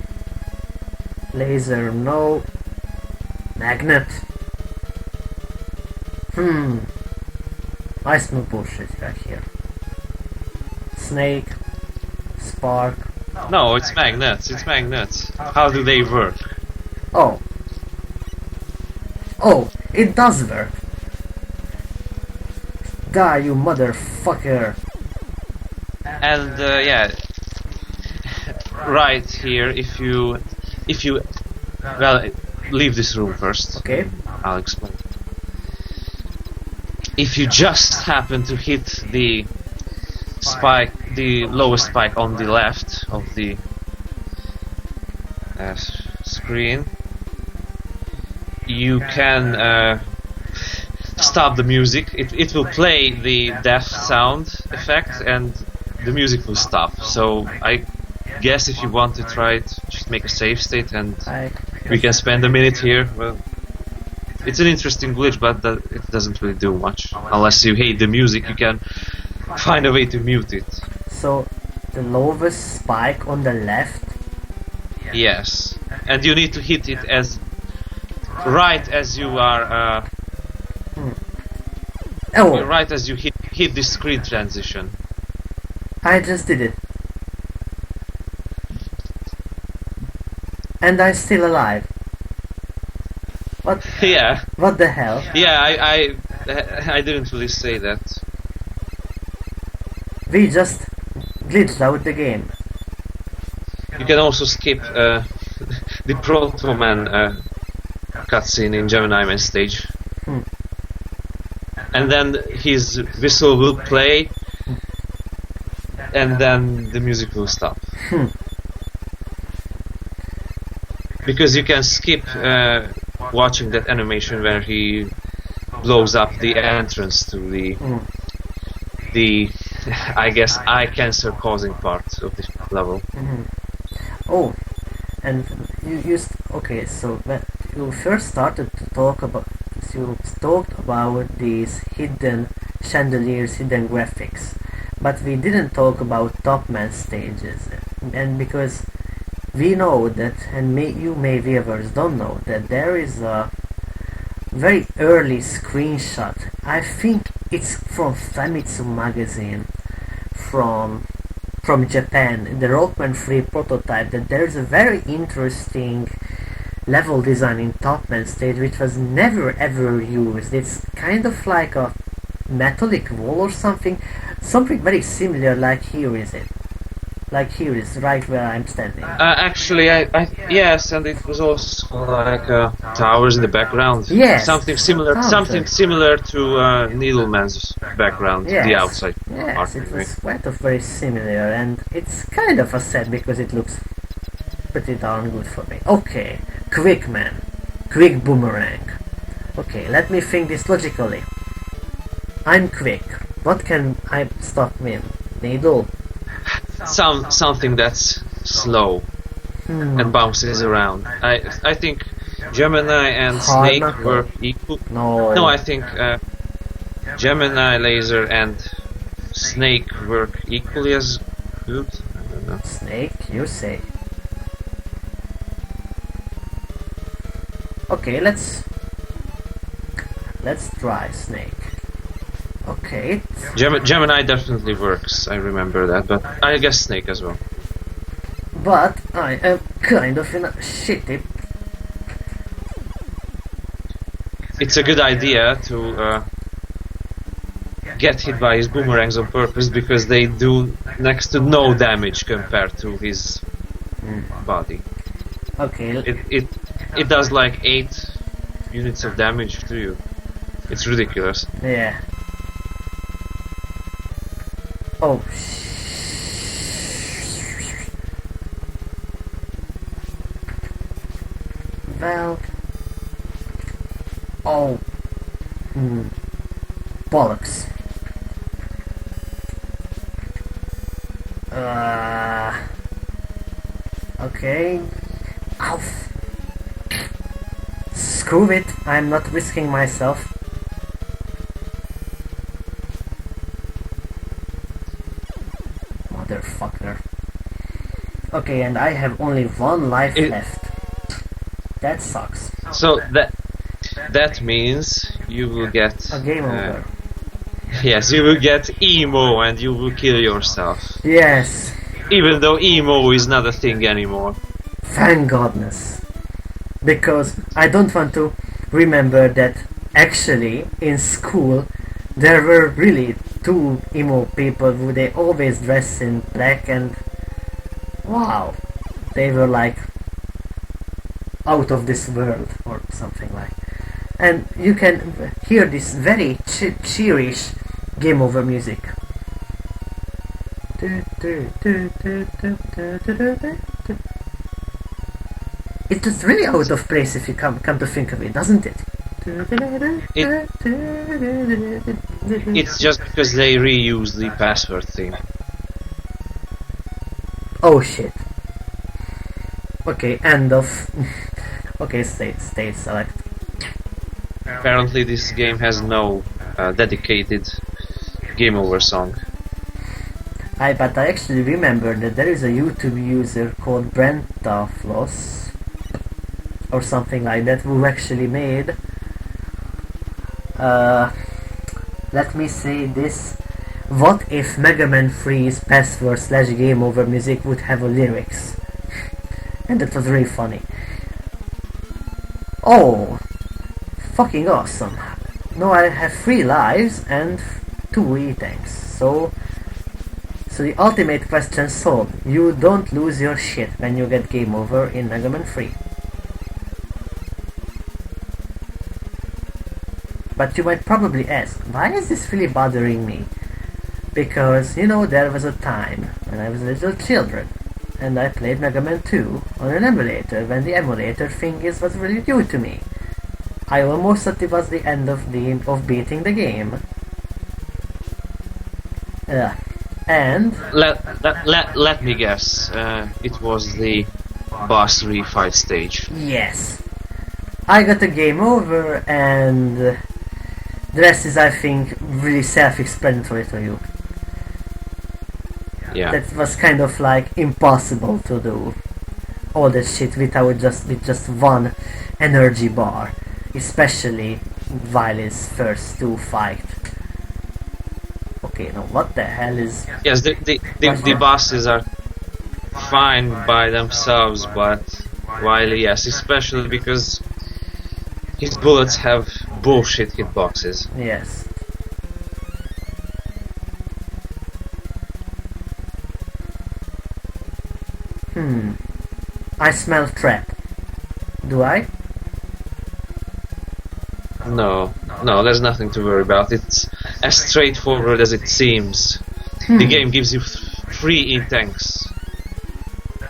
Laser, no. Magnet. I smell bullshit right here. Snake. Spark. No, it's magnets. It's magnets. How do they work? Oh. Oh, it does work. Die, you motherfucker. And yeah, right here, if you well, leave this room first. Okay. I'll explain. If you just happen to hit the spike, the lowest spike on the left of the screen, you can stop the music. It will play the death sound effect, and the music will stop. So I guess if you want to try it, just make a save state, and we can spend a minute here. Well, it's an interesting glitch, but it doesn't really do much. Unless you hate the music, you can find a way to mute it. So, the lowest spike on the left? Yes. And you need to hit it as right as you are right as you hit the screen transition. I just did it. And I'm still alive. What? Yeah. What the hell? Yeah, I didn't really say that. We just glitched out the game. You can also skip the Proto Man cutscene in Gemini Man stage. And then his whistle will play, and then the music will stop. Because you can skip watching that animation where he blows up the entrance to the I guess eye cancer causing part of this level. Oh, and okay. So when you first started to talk about, you talked about these hidden chandeliers, hidden graphics, but we didn't talk about Top Man stages, and because we know that, and you viewers don't know that there is a very early screenshot. I think it's from Famitsu magazine, from Japan, the Rockman 3 prototype, that there's a very interesting level design in Top Man stage which was never ever used. It's kind of like a metallic wall or something very similar, like here is it. Like here is right where I'm standing. Actually, yes, and it was also like towers in the background. Yes, something similar to Needleman's background, yes. The outside Yes, part. it was quite of very similar, and it's kind of a set because it looks pretty darn good for me. Okay, quick boomerang. Okay, let me think this logically. I'm quick. What can I stop with? Needle? Something that's slow and bounces around. I think Gemini and Hard Snake knuckle. were equal. No. I think Gemini, Laser, and Snake work equally as good. I don't know. Snake, you say. Okay, let's try Snake. Okay. Gemini definitely works, I remember that, but I guess Snake as well. But I am kind of in a shitty. It's a good idea to get hit by his boomerangs on purpose because they do next to no damage compared to his body. Okay. It does like 8 units of damage to you. It's ridiculous. Yeah. Oh. Well. Oh. Bollocks. Okay. Ow. Screw it. I'm not risking myself. Motherfucker. Okay, and I have only one life left. That sucks. So that means you will get a game over. Yes, you will get emo and you will kill yourself. Yes. Even though emo is not a thing anymore. Thank goodness. Because I don't want to remember that actually in school there were really 2 emo people who they always dress in black, and wow, they were like out of this world or something like. And you can hear this very cheerish game over music. It's really out of place if you come to think of it, doesn't it? It's just because they reuse the password thing. Oh shit. Okay, end of. Okay, state select. Apparently this game has no dedicated game over song. But I actually remember that there is a YouTube user called Brentafloss or something like that who actually made let me say this: what if Mega Man 3's password / game over music would have a lyrics? And that was really funny. Oh, fucking awesome. No, I have 3 lives and 2 E-tanks, so the ultimate question solved. You don't lose your shit when you get game over in Mega Man 3. But you might probably ask, why is this really bothering me? Because, you know, there was a time when I was a little children and I played Mega Man 2 on an emulator when the emulator thing was really new to me. I almost thought it was the end of beating the game. And Let me guess. It was the boss refight stage. yes, I got a game over, and the rest is, I think, really self-explanatory to you. Yeah. That was kind of like impossible to do all that shit with just one energy bar, especially while his first two fight. Okay, now what the hell is... Yes, the bosses are fine by themselves, but Wily, yes, especially because his bullets have bullshit hitboxes. Yes. I smell trap. Do I? No, there's nothing to worry about. It's as straightforward as it seems. The game gives you 3 E-tanks.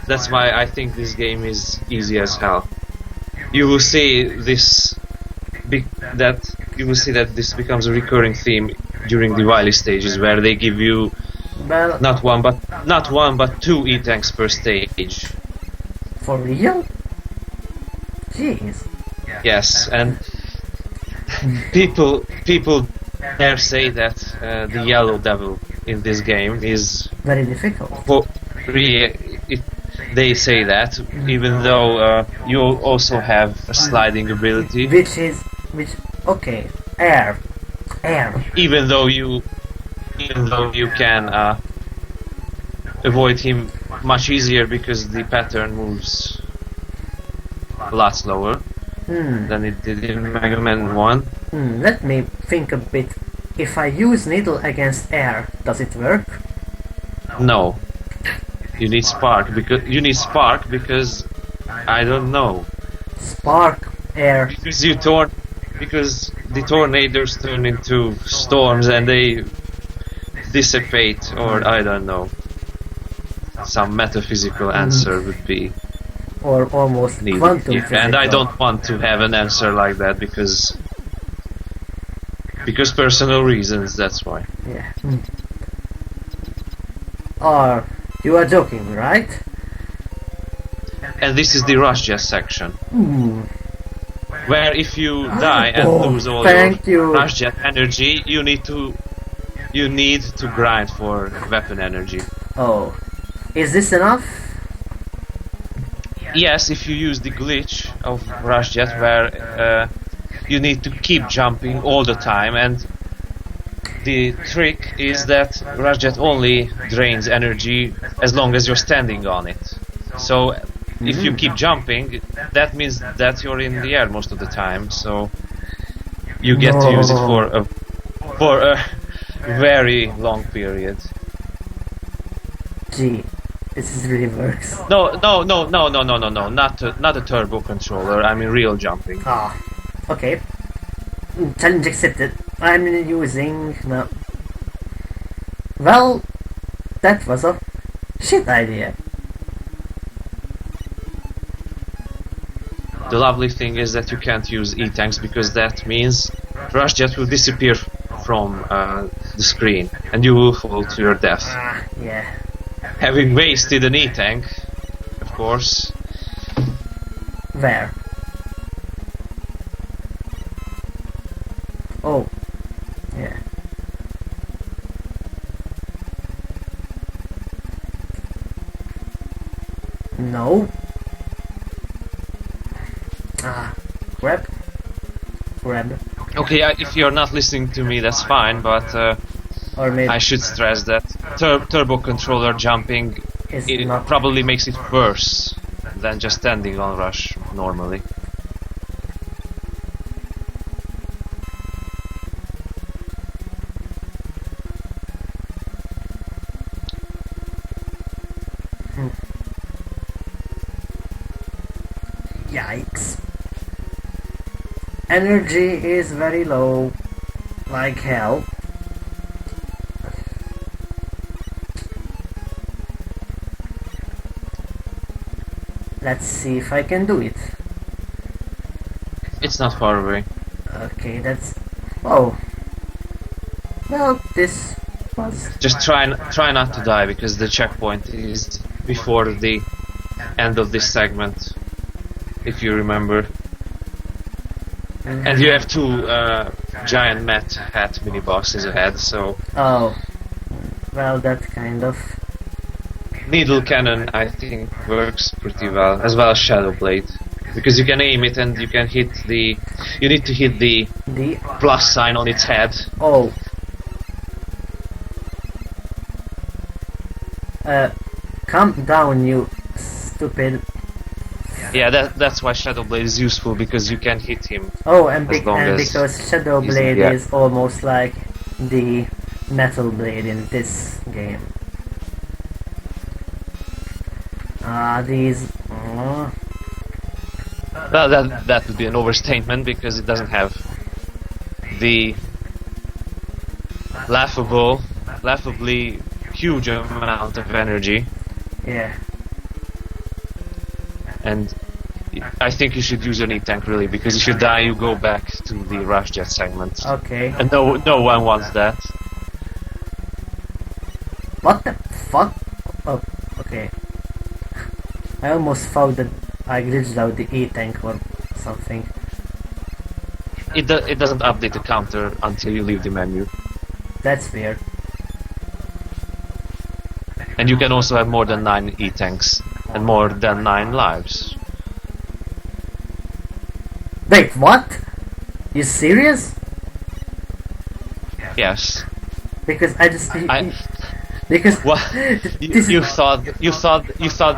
That's why I think this game is easy as hell. You will see that this becomes a recurring theme during the Wily stages, where they give you Well, not one but 2 E-tanks per stage. for real? Jeez. Yes, and people dare say that the Yellow Devil in this game is Very difficult. they say that, even though you also have a sliding ability. Okay, air. Even though you can avoid him much easier because the pattern moves a lot slower than it did in Mega Man 1. Let me think a bit. If I use needle against air, does it work? No. You need spark because I don't know. Spark, air. Because the tornadoes turn into storms and they dissipate, or I don't know. Some metaphysical answer would be Or almost needed. quantum Yeah, physical. and I don't want to have an answer like that because personal reasons, that's why. Yeah. Or you are joking, right? And this is the rush jet section, where if you die and lose all thank your you. rush jet energy, you need to grind for weapon energy. Oh. Is this enough? Yes, if you use the glitch of rush jet, where you need to keep jumping all the time, and the trick is that rush jet only drains energy as long as you're standing on it. So if you keep jumping, that means that you're in the air most of the time, so you get to use it for a very long period. Gee, this really works. No, not a turbo controller, I mean real jumping. Ah, okay. Challenge accepted. I'm using... No. Well, that was a shit idea. The lovely thing is that you can't use E-tanks because that means rush jet will disappear from the screen and you will fall to your death. Ah, yeah. Having wasted an E-tank, of course. Where? Oh. Yeah. No. Ah. Grab. Okay, if you're not listening to me, that's fine, but Or maybe I should stress that turbo controller jumping it's not... probably makes it worse than just standing on rush normally. Yikes. Energy is very low. Like hell. Let's see if I can do it. It's not far away. Okay, that's... Oh. Well, this was... Just try not to die, because the checkpoint is before the end of this segment, if you remember. And you have two giant Mad Hat mini bosses ahead, so... Oh. Well, that kind of... Needle Cannon, I think, works pretty well, as well as Shadow Blade. Because you can aim it and you can hit the... You need to hit the plus sign on its head. Oh. Calm down, you stupid... Yeah, that's why Shadow Blade is useful, because you can hit him. Oh, and, as because Shadow Blade is almost like the Metal Blade in this game. These... Well, that would be an overstatement, because it doesn't have the laughably huge amount of energy. Yeah. And I think you should use an E-Tank, really, because if you die, you go back to the Rush Jet segment. Okay. And no one wants that. What the fuck? Oh, okay. I almost thought that I glitched out the E-Tank or something. It doesn't update the counter until you leave the menu. That's weird. And you can also have more than 9 E-Tanks and more than 9 lives. Wait, what? You serious? Yes. Because I just... because... What? You thought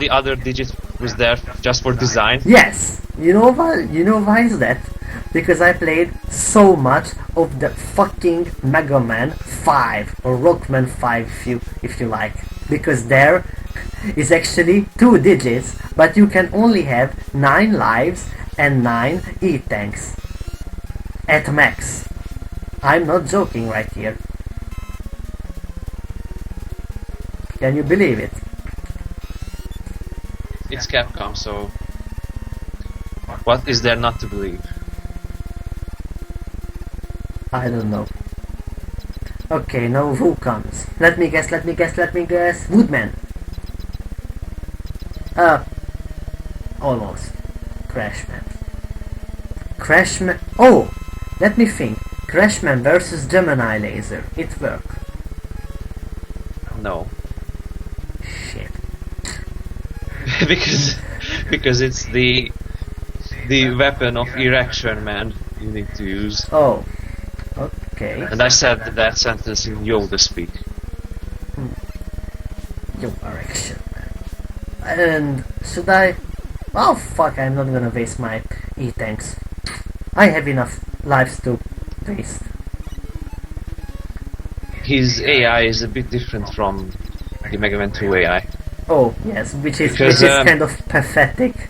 the other digit was there just for design? Yes! You know why? You know why is that? Because I played so much of the fucking Mega Man 5 or Rockman 5 if you like. Because there is actually 2 digits, but you can only have 9 lives and 9 E-Tanks. At max. I'm not joking right here. Can you believe it? It's Capcom, so what is there not to believe? I don't know. Okay, now who comes? Let me guess. Woodman. Almost. Crashman. Oh! Let me think. Crashman versus Gemini Laser. It worked. No. Shit. because it's the weapon of erection, man. You need to use. Oh. Okay. And I said that sentence in Yoda speak. Your erection, man. And should I? Oh fuck! I'm not gonna waste my E-Tanks. I have enough lives to waste. His AI is a bit different from the Mega Man 2 AI. Oh yes, which is kind of pathetic.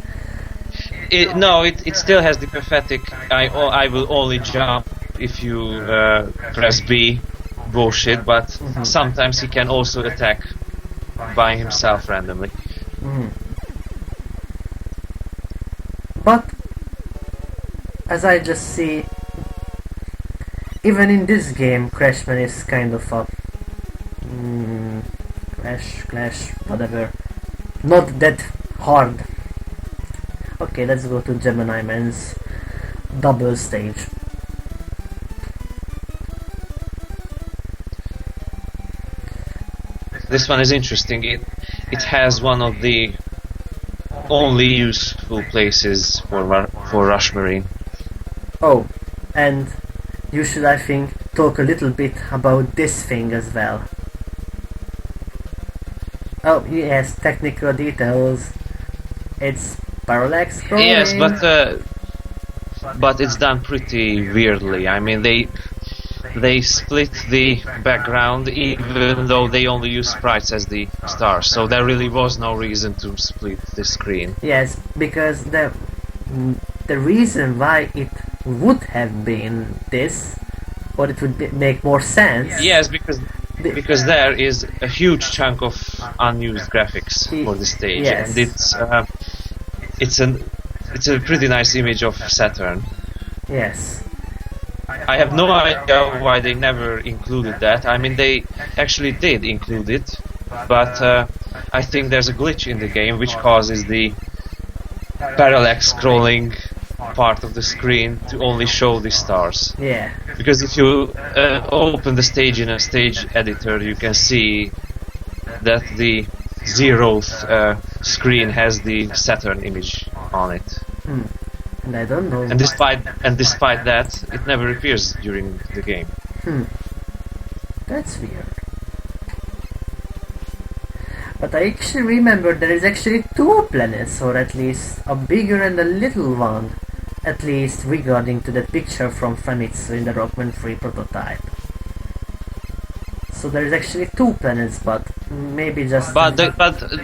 It still has the pathetic. I will only jump if you press B bullshit, but sometimes he can also attack by himself randomly. But as I just see, even in this game, Crashman is kind of a clash, whatever. Not that hard. Okay, let's go to Gemini Man's double stage. This one is interesting. It has one of the only useful places for Rush Marine. Oh, and you should, I think, talk a little bit about this thing as well. Oh yes, technical details. It's parallax scrolling. Yes, but it's done pretty weirdly. I mean, they split the background even though they only use sprites as the stars, so there really was no reason to split the screen. Yes, because the reason why it would have been this, or it would make more sense. Yes, because there is a huge chunk of unused graphics for the stage, yes. And it's a pretty nice image of Saturn. Yes. I have no idea why they never included that. I mean, they actually did include it, but I think there's a glitch in the game which causes the parallax scrolling part of the screen to only show the stars. Yeah. Because if you open the stage in a stage editor, you can see that the zeroth screen has the Saturn image on it. And I don't know. And despite that, it never appears during the game. That's weird. But I actually remember there is actually two planets, or at least a bigger and a little one, at least regarding to that picture from Famitsu in the Rockman 3 prototype. So there is actually two planets, but maybe just... But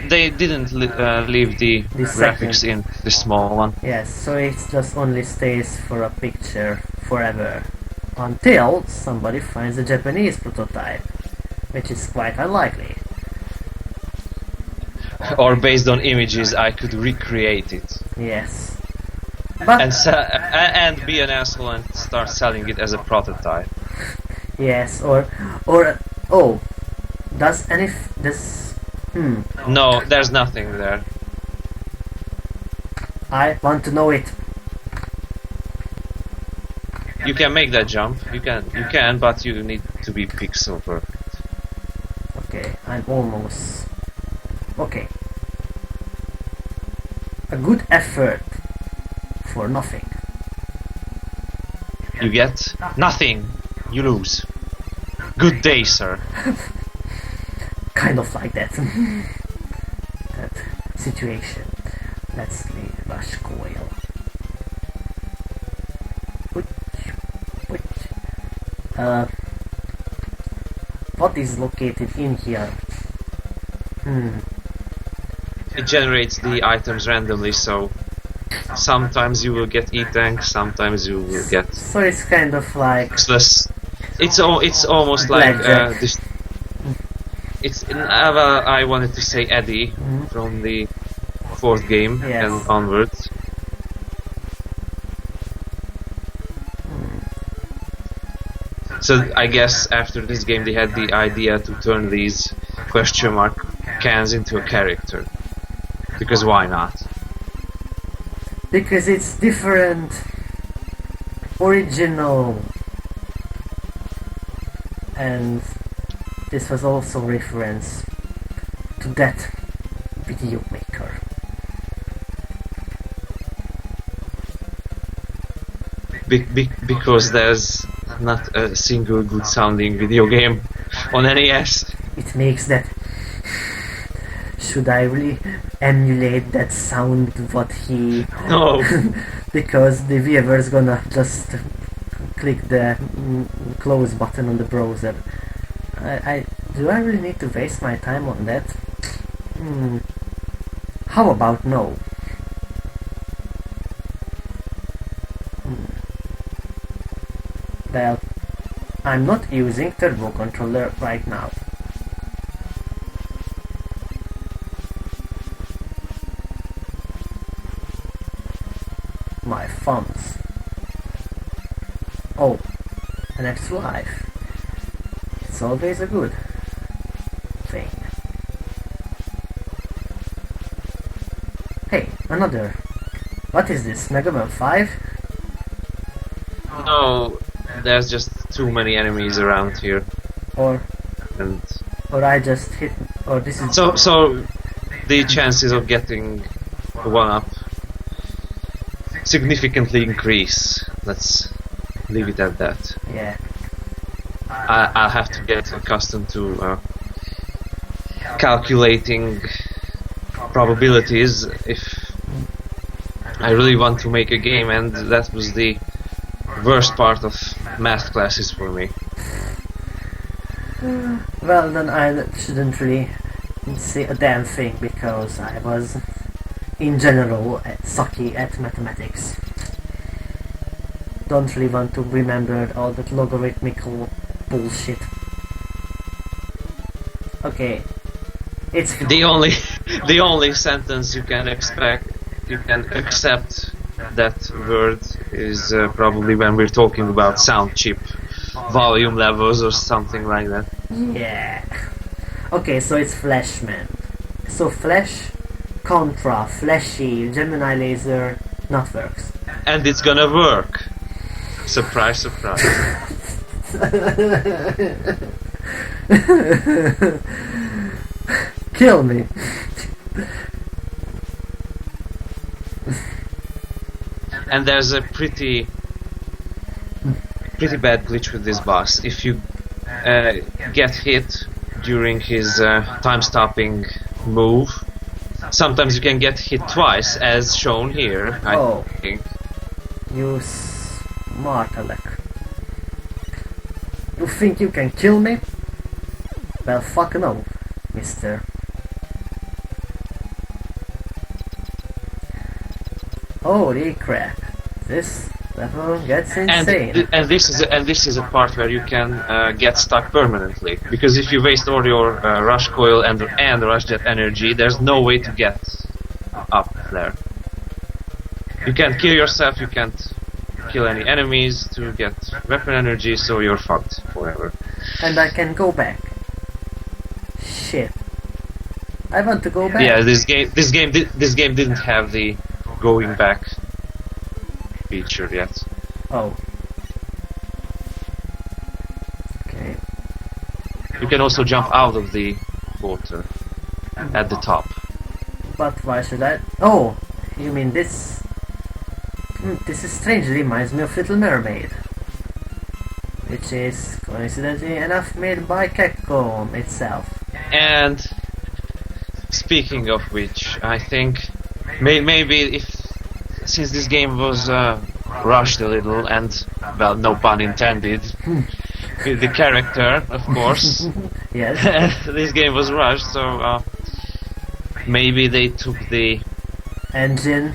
they didn't leave the graphics in the small one. Yes, so it just only stays for a picture forever. Until somebody finds a Japanese prototype, which is quite unlikely. Or based on images, I could recreate it. Yes. But and be an asshole and start selling it as a prototype. yes, or oh, does any this? No, there's nothing there. I want to know it. You can make that jump. You can, but you need to be pixel perfect. Okay, I'm almost. Okay. A good effort for nothing. You get nothing. You lose. Good day, sir. Kind of like that. That situation. Let's leave Rush Coil. What is located in here? It generates the items randomly, so sometimes you will get E-Tank, sometimes you will get... So it's kind of like... It's almost like this... I wanted to say Eddie from the fourth game and onwards. So I guess after this game they had the idea to turn these question mark cans into a character. Because why not? Because it's different, original, and this was also reference to that video maker. Because there's not a single good sounding video game on NES. It makes that... Should I really emulate that sound what he... No. Because the viewer's gonna just click the close button on the browser. Do I really need to waste my time on that? How about no? Well, I'm not using turbo controller right now. My thumbs. Oh, an extra life. It's always a good thing. Hey, another. What is this, Mega Man 5? No, there's just too many enemies around here. Or I just hit... Or this is... So the chances of getting one up significantly increase. Let's leave it at that. Yeah. I'll have to get accustomed to calculating probabilities if I really want to make a game, and that was the worst part of math classes for me. Well, then I shouldn't really say a damn thing, because I was in general sucky at mathematics. Don't really want to remember all that logarithmical bullshit. Okay, it's the only sentence you can accept that word is probably when we're talking about sound chip volume levels or something like that. Yeah. Okay, so it's Flashman. So Flash, Contra, Flashy, Gemini Laser, not works. And it's gonna work. Surprise, surprise. Kill me. And there's a pretty bad glitch with this boss. If you get hit during his time-stopping move, sometimes you can get hit twice, as shown here, I think. You smart Alec. You think you can kill me? Well, fuck no, mister. Holy crap. This level gets insane. And this is a part where you can get stuck permanently, because if you waste all your rush coil and rush jet energy, there's no way to get up there. You can't kill yourself, you can't kill any enemies to get weapon energy, so you're fucked forever. And I can go back. Shit. I want to go back. Yeah, this game didn't have the going back feature yet. Oh. Okay. You can also jump out of the water at the top. But why should I? Oh, you mean this? This is strangely reminds me of Little Mermaid, which is coincidentally enough made by Capcom itself. And speaking of which, I think maybe since this game was rushed a little, and well, no pun intended, with the character, of course. Yes. This game was rushed, so maybe they took the engine,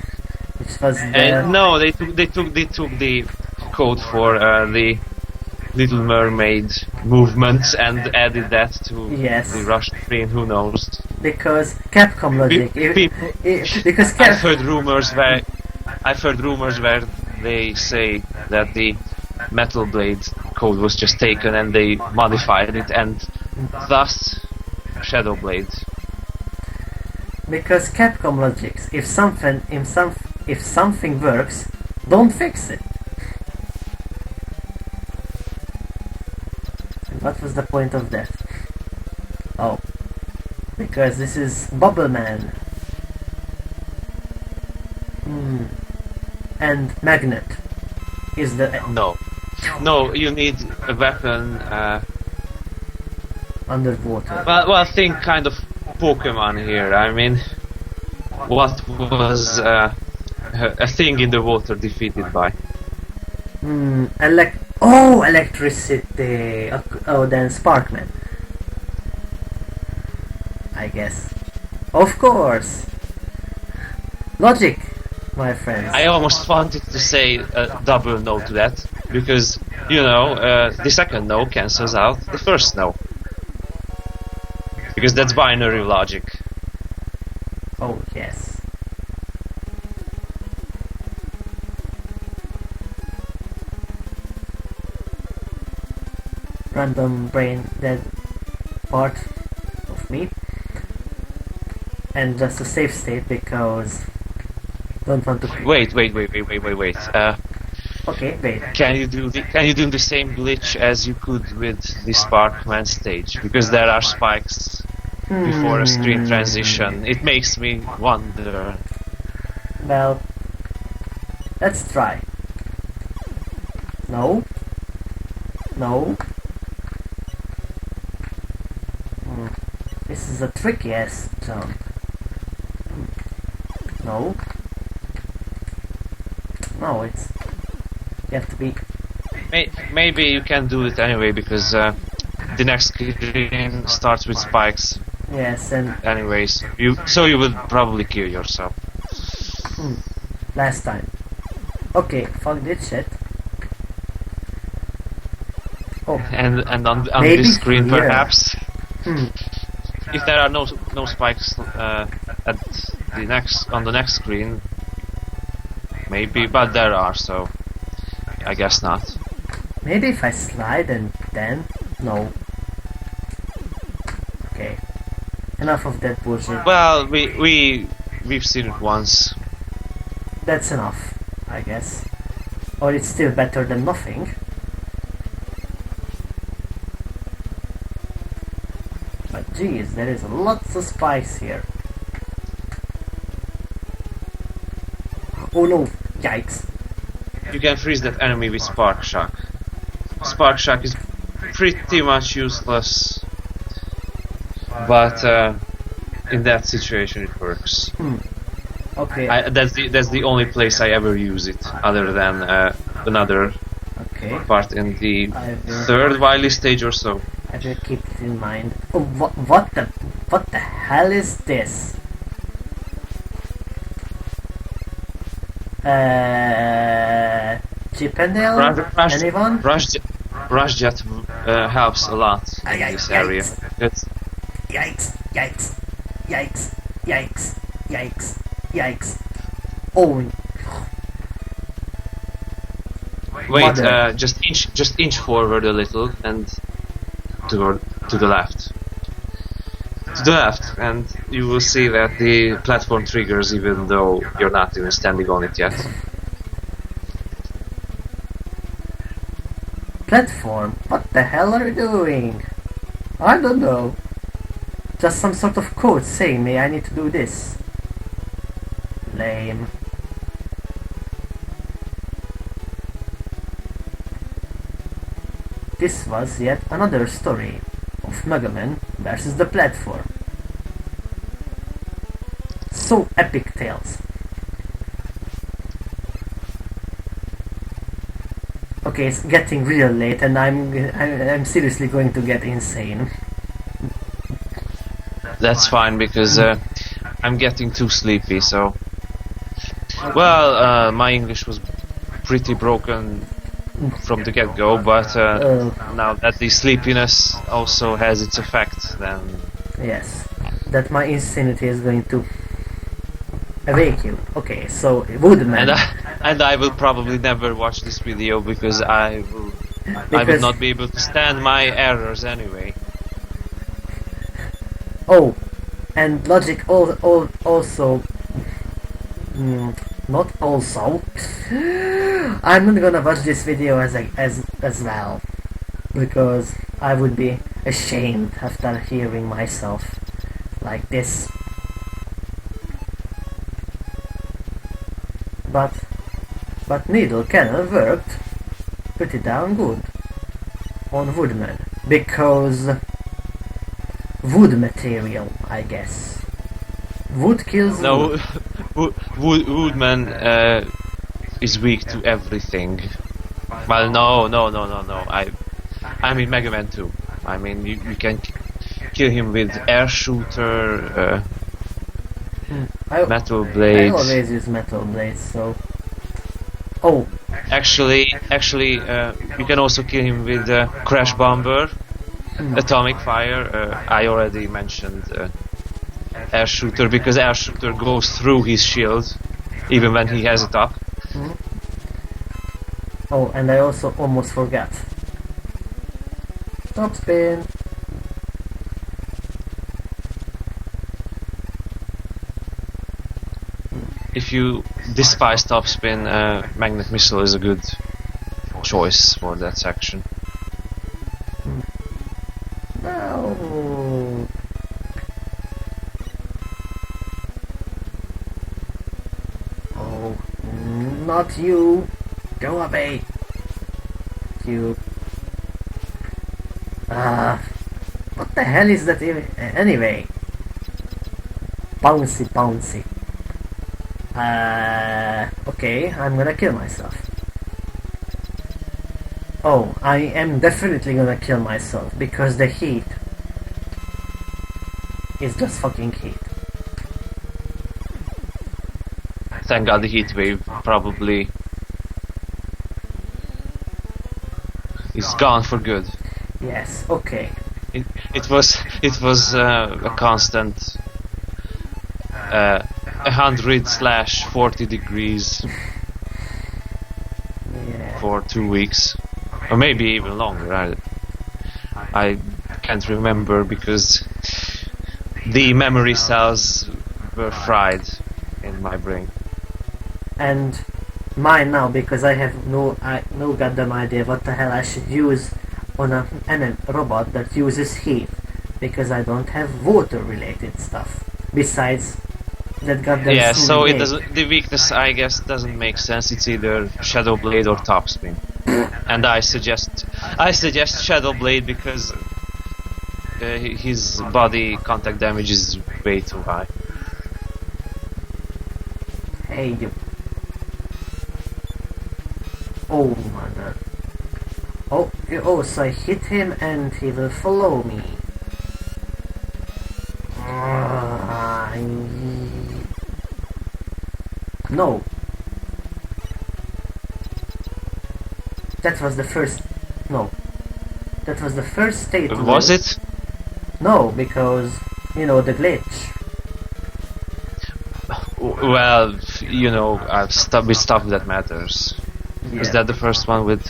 which was there. No, they took the code for the Little Mermaid movements and added that to the rushed screen. Who knows? Because Capcom logic. Because I've heard rumors where they say that the Metal Blade code was just taken and they modified it, and thus Shadow Blade. Because Capcom logics, if something works, don't fix it. What was the point of that? Oh, because this is Bubble Man. And Magnet is the... No, you need a weapon underwater. Well, think kind of Pokemon here. I mean, what was a thing in the water defeated by? Electricity. Oh, then Sparkman. I guess. Of course. Logic, my friends. I almost wanted to say a double no to that, because, you know, the second no cancels out the first no. Because that's binary logic. Oh, yes. Random brain dead part of me. And just a safe state because don't want to... Wait. Okay, wait. Can you do the same glitch as you could with the Sparkman stage? Because there are spikes before a screen transition. It makes me wonder. Well, let's try. No. This is a tricky ass jump. No, it's... You have to be... Maybe you can do it anyway, because the next screen starts with spikes. Yes, and... Anyways, you would probably kill yourself. Last time. Okay, fuck this shit. Oh. And on this screen, here. perhaps, if there are no spikes on the next screen, maybe, but there are, so I guess not. Maybe if I slide and then... No. Okay. Enough of that bullshit. Well, we've seen it once. That's enough, I guess. Or it's still better than nothing. But geez, there is lots of spice here. Oh no! Yikes! You can freeze that enemy with Spark Shock. Spark Shock is pretty much useless, but in that situation it works. Okay. That's the only place I ever use it, other than another Okay. part in the I will, third Wily stage or so. I will keep it in mind. Oh, what the hell is this? Chippendale? Anyone? Rush Jet helps a lot in this area. Yikes! Yikes! Yikes! Yikes! Yikes! Yikes! Oh! Wait, just inch forward a little and to the left. To the left, and you will see that the platform triggers even though you're not even standing on it yet. Platform? What the hell are you doing? I don't know. Just some sort of code saying me I need to do this. Lame. This was yet another story of Mega Man versus the platform. So epic tales. Okay, it's getting real late and I'm seriously going to get insane. That's fine because I'm getting too sleepy. So, well, my English was pretty broken from the get-go, but now that the sleepiness also has its effect, then yes, that my insanity is going to awake you. Okay, so Woodman. And I will probably never watch this video because I will not be able to stand my errors anyway. Oh, and Logic also. Not also. I'm not gonna watch this video as well, because I would be ashamed after hearing myself like this. But Needle Cannon worked pretty damn good on Woodman, because wood material, I guess. Wood kills No, wood. Woodman is weak to everything. Well, no. I mean Mega Man 2. I mean you can kill him with air shooter, metal blades. I always use metal blades, so. Oh. Actually, you can also kill him with Crash Bomber, Atomic Fire. I already mentioned air shooter because air shooter goes through his shield, even when he has it up. Oh, and I also almost forgot. Top spin. If you despise topspin, magnet missile is a good choice for that section. No. Oh, not you. Go away. You. What the hell is that even? Anyway. Bouncy. Okay, I'm gonna kill myself. Oh, I am definitely gonna kill myself because the heat is just fucking heat. Thank God the heat wave probably is gone for good. Yes, okay. It was a constant 100/40 degrees for 2 weeks, or maybe even longer. I can't remember because the memory cells were fried in my brain. And mine now, because I have no goddamn idea what the hell I should use on a robot that uses heat, because I don't have water related stuff besides that goddamn Yeah, so it blade. doesn't. The weakness, I guess, doesn't make sense. It's either Shadow Blade or Topspin, and I suggest Shadow Blade because his body contact damage is way too high. Hey you. Oh my god. Oh, so I hit him and he will follow me. No. That was the first... No. That was the first state... Was it? No, because, you know, the glitch. Well, you know, with stuff that matters. Yeah. Is that the first one with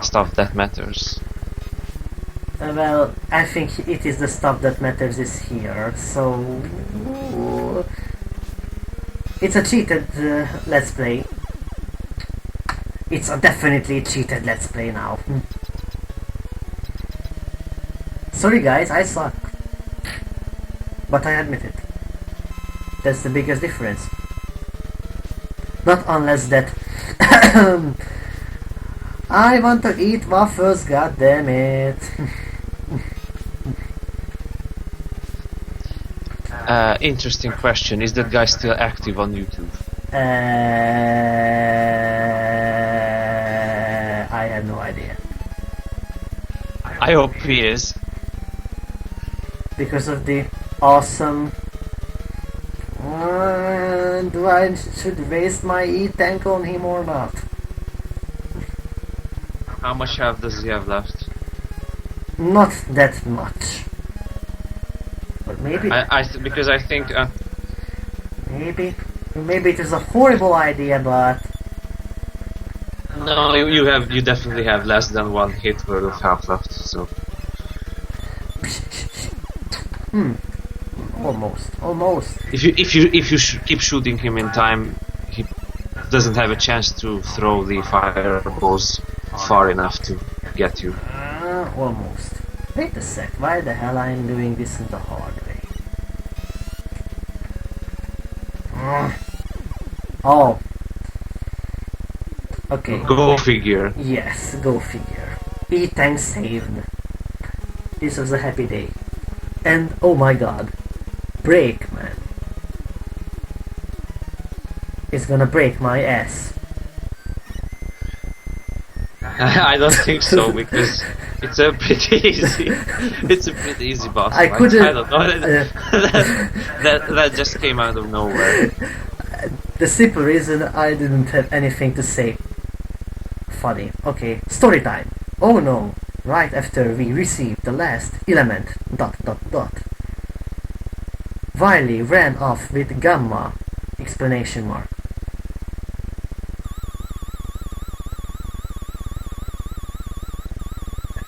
stuff that matters? Well, I think it is the stuff that matters is here, so... It's a cheated let's play. It's a definitely cheated let's play now. Sorry guys, I suck. But I admit it. That's the biggest difference. Not unless that... I want to eat waffles, god damn it. Interesting question. Is that guy still active on YouTube? I have no idea. I hope he is. Because of the awesome... do I should waste my E-tank on him or not? How much health does he have left? Not that much. But maybe... Because I think... Maybe it is a horrible idea, but... No, you definitely have less than one hit worth of health left, so... Almost. If you keep shooting him in time, he doesn't have a chance to throw the fireballs far enough to get you. Almost. Wait a sec, why the hell I'm doing this in the hard way? Oh. Okay. Go figure. Yes, go figure. E-tank saved. This was a happy day. And oh my god. Break, man. It's gonna break my ass. I don't think so, because it's a pretty easy. It's a pretty easy boss I fight. couldn't. I don't know. That just came out of nowhere. The simple reason I didn't have anything to say. Funny. Okay, story time. Oh no! Right after we received the last element. ... Wiley ran off with Gamma! Explanation mark.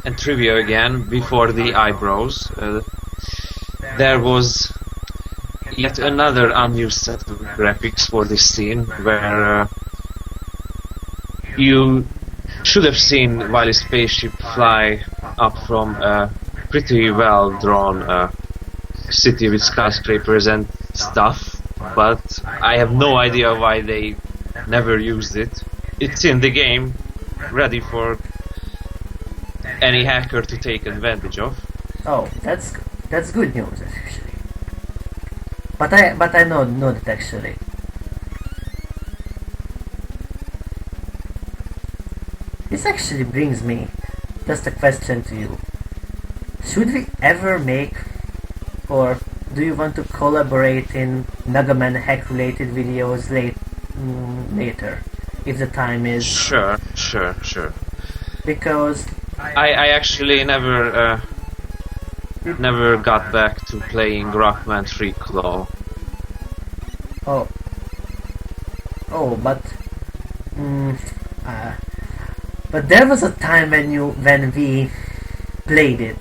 And trivia again, before the eyebrows, there was yet another unused set of graphics for this scene, where you should have seen Wiley's spaceship fly up from a pretty well drawn city with skyscrapers and stuff, but I have no idea why they never used it. It's in the game, ready for any hacker to take advantage of. Oh, that's good news actually. But I know that actually. This actually brings me just a question to you. Should we ever make, or do you want to collaborate in Mega Man hack related videos later, if the time is? Sure. Because I actually never got back to playing Rockman 3 Claw. but But there was a time when we played it.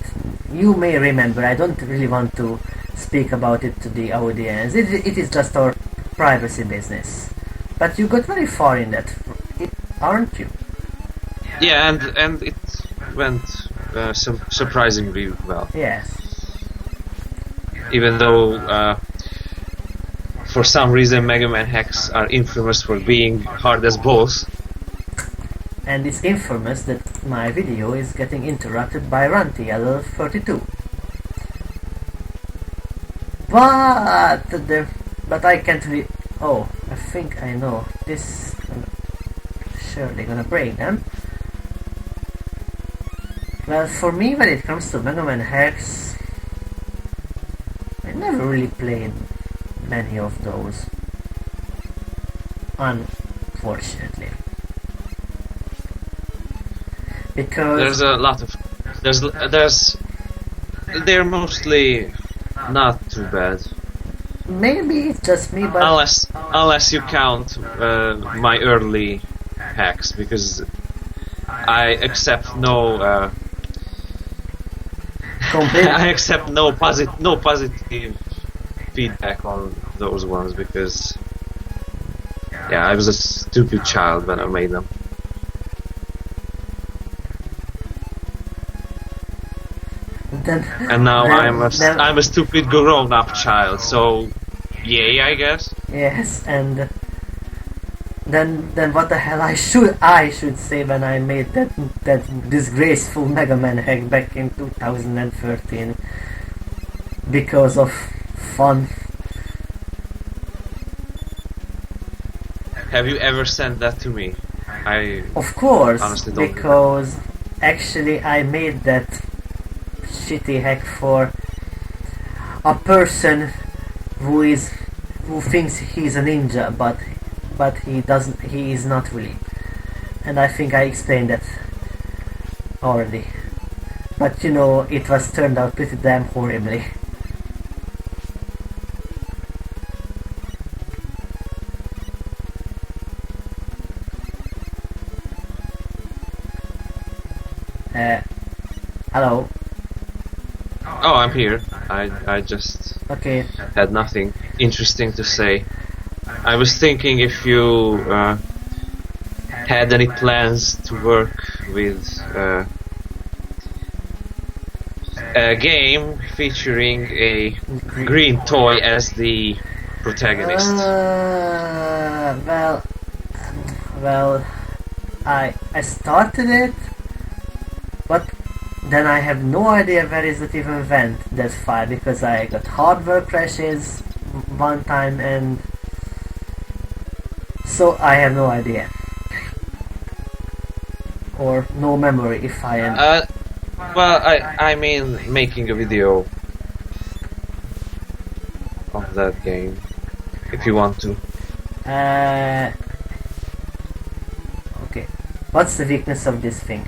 You may remember. I don't really want to speak about it to the audience. It is just our privacy business. But you got very far in that, aren't you? Yeah, and it went surprisingly well. Yes. Even though for some reason Mega Man hacks are infamous for being hard as balls. And it's infamous that my video is getting interrupted by RunTL32. But I can't really... Oh, I think I know. This surely gonna break them. Well, for me, when it comes to Mega Man hacks, I never really played many of those. Unfortunately. Because There's a lot of they're mostly not too bad, maybe it's just me, but unless you count my early hacks, because I accept no I accept no positive feedback on those ones, because yeah, I was a stupid child when I made them. And now I'm a stupid grown-up child, so yay, I guess. Yes, and then what the hell I should say when I made that disgraceful Mega Man hack back in 2013 because of fun. Have you ever sent that to me? Of course, honestly don't because actually I made that shitty hack for a person who thinks he's a ninja, but he is not really. And I think I explained that already. But you know, it was turned out pretty damn horribly. Hello. Oh, I'm here. I just Okay. had nothing interesting to say. I was thinking if you had any plans to work with a game featuring a green toy as the protagonist. Well, I started it, but then I have no idea where is it even went that far, because I got hardware crashes one time, and so I have no idea, or no memory if I am. Well, I mean making a video of that game, if you want to. Okay. What's the weakness of this thing?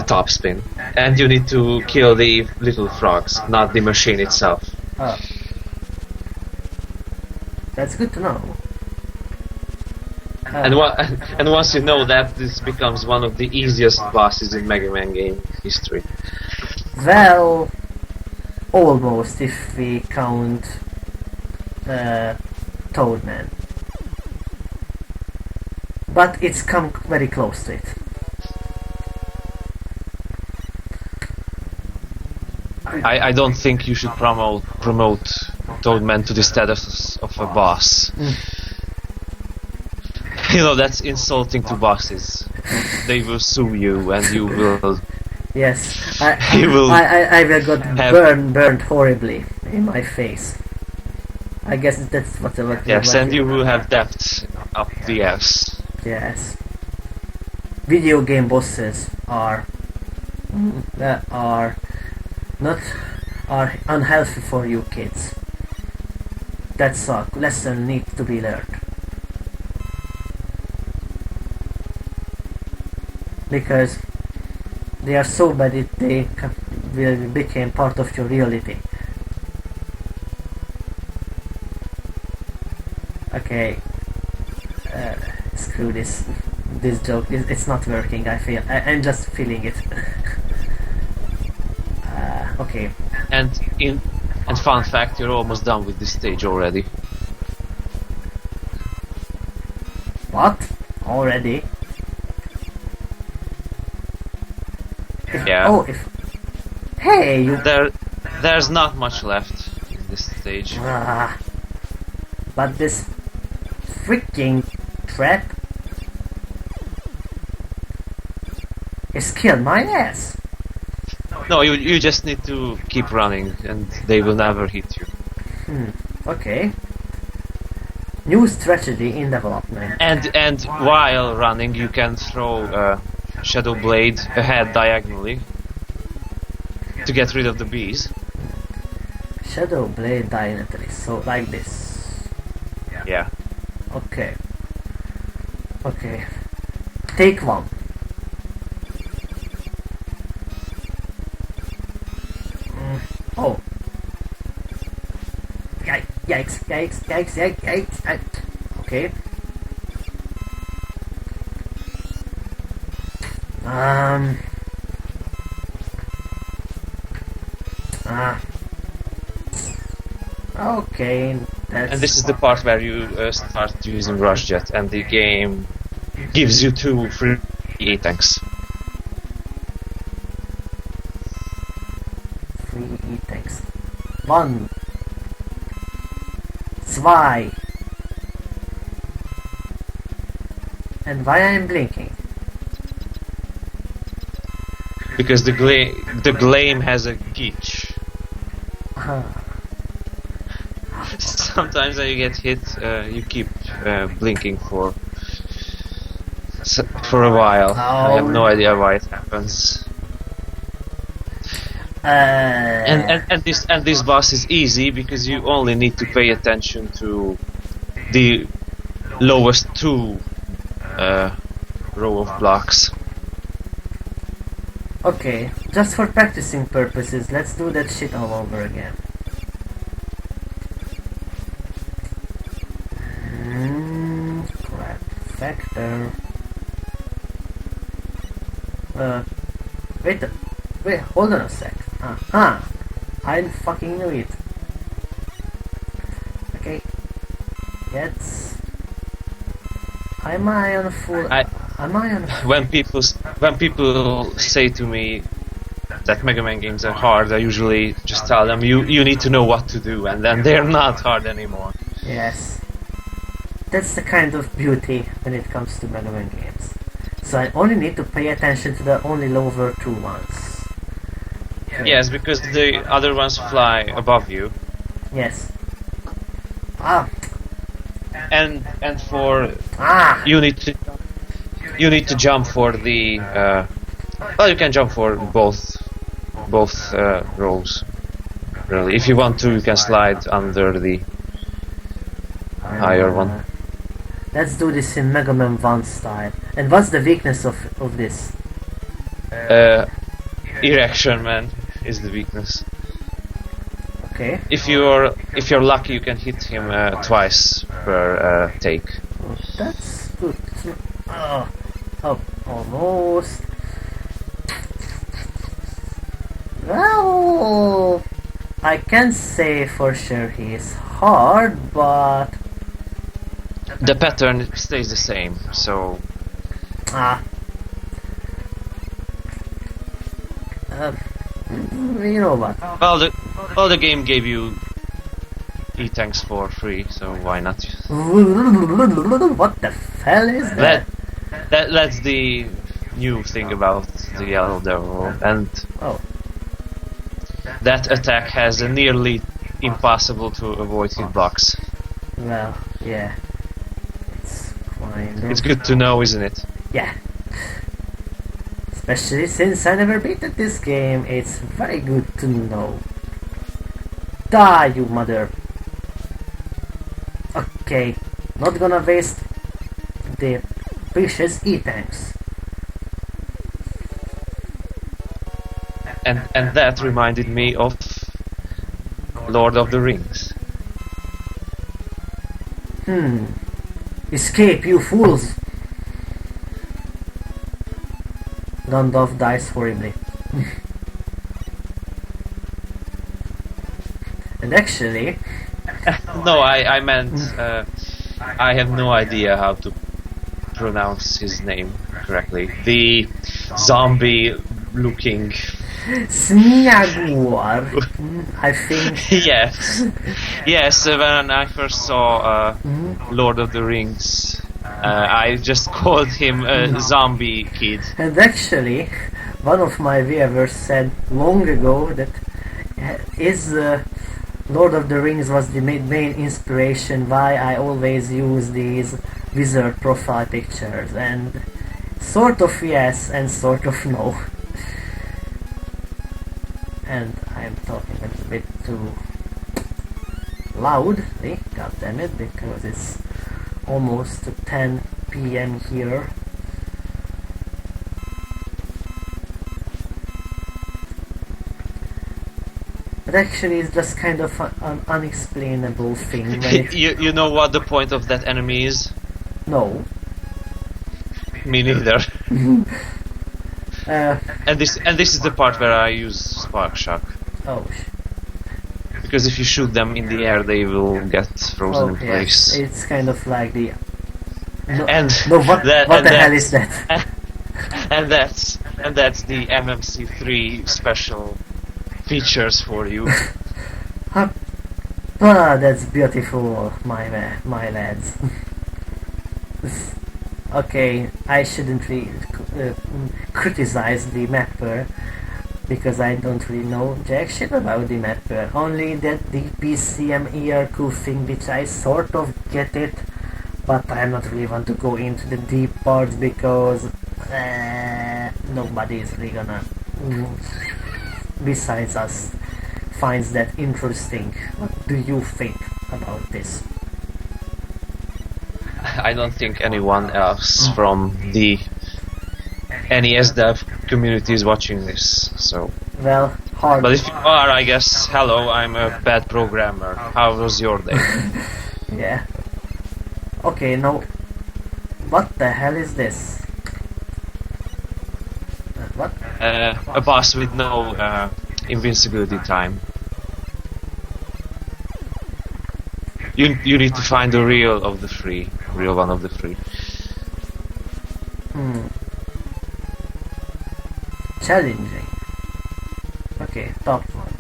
Top spin, and you need to kill the little frogs, not the machine itself. Oh. That's good to know. And once you know that, this becomes one of the easiest bosses in Mega Man game history. Well, almost, if we count Toadman. But it's come very close to it. I don't think you should promote Toadman to the status of a boss. You know, that's insulting to bosses. They will sue you, and you will. Yes, you will. I will got burned horribly in my face. I guess that's what. Yes, and you will have debt up the ass. Yes. Video game bosses are unhealthy for you kids. That's a lesson needs to be learned. Because they are so bad that they will become part of your reality. Okay. Screw this joke. It's not working. I'm just feeling it. Okay. And fun fact, you're almost done with this stage already. What? Already? Yeah. Oh, hey, you. There's not much left in this stage. But this freaking trap has killed my ass. No, you just need to keep running, and they will never hit you. Okay. New strategy in development. And while running, you can throw Shadow Blade ahead diagonally to get rid of the bees. Shadow Blade diagonally, so like this. Yeah. Okay. Okay. Take one. Oh. Yikes, yikes, yikes, yikes, yikes. Okay. Okay, that's... And this is the part where you start using Rush Jet, and the game gives you 2 free E-tanks. Free E-tanks. 1, 2. And why I'm blinking? Because the Glame has a glitch. Sometimes when you get hit, you keep blinking for a while. I have no idea why it happens. And this boss is easy because you only need to pay attention to the lowest 2 row of blocks. Okay, just for practicing purposes, let's do that shit all over again. Crap factor. Wait, hold on a sec. I fucking knew it. Okay. Am I on a full... When people say to me that Mega Man games are hard, I usually just tell them you need to know what to do, and then they're not hard anymore. Yes. That's the kind of beauty when it comes to Mega Man games. So I only need to pay attention to the only lower 2 ones. Okay. Yes, because the other ones fly above you. Yes. And for you need to jump for the well, you can jump for both rows. Really, if you want to, you can slide under the higher one. Let's do this in Mega Man 1 style. And what's the weakness of this? Erection Man is the weakness. Okay. If you're lucky, you can hit him twice per take. Oh, that's good. Oh, almost. Well, I can't say for sure he is hard, but the pattern stays the same. So. You know what? Well, the game gave you E-tanks for free, so why not? What the hell is that? That's the new thing about the Yellow Devil, and that attack has a nearly impossible to avoid hitbox. Well, yeah. It's good to know, isn't it? Yeah. Especially since I never beaten this game, it's very good to know. Die, you mother! Okay, not gonna waste the precious E-tanks. And that reminded me of Lord of the Rings. Escape, you fools! Gandalf dies horribly. And actually, No, I meant I have no idea how to pronounce his name correctly. The zombie-looking. Snyagor, I think. Yes, yes. When I first saw Lord of the Rings, I just called him a zombie kid. And actually, one of my viewers said long ago that is Lord of the Rings was the main inspiration why I always use these wizard profile pictures, and sort of yes and sort of no. And I'm talking a bit too loudly, god damn it, because it's almost 10 p.m. here. But actually it's just kind of an unexplainable thing when it... you know what the point of that enemy is? No. Me neither. Uh, and this is the part where I use spark shock. oh, Because if you shoot them in the air, they will get frozen in place. Yes, it's kind of like the... No, And no, what the hell is that? And that's the MMC3 special features for you. Ah, that's beautiful, my lads. Okay, I shouldn't really criticize the mapper, because I don't really know jack shit about the mapper. Only that the PCM ERQ thing, which I sort of get it, but I'm not really want to go into the deep parts because nobody is really gonna, besides us, finds that interesting. What do you think about this? I don't think anyone else from the NES dev community is watching this, so... Well, hard. But if you are, I guess, hello, I'm a bad programmer. How was your day? Yeah. Okay, now, what the hell is this? What? A boss with no invincibility time. You need to find the real one of the three. Challenging. Okay, top one.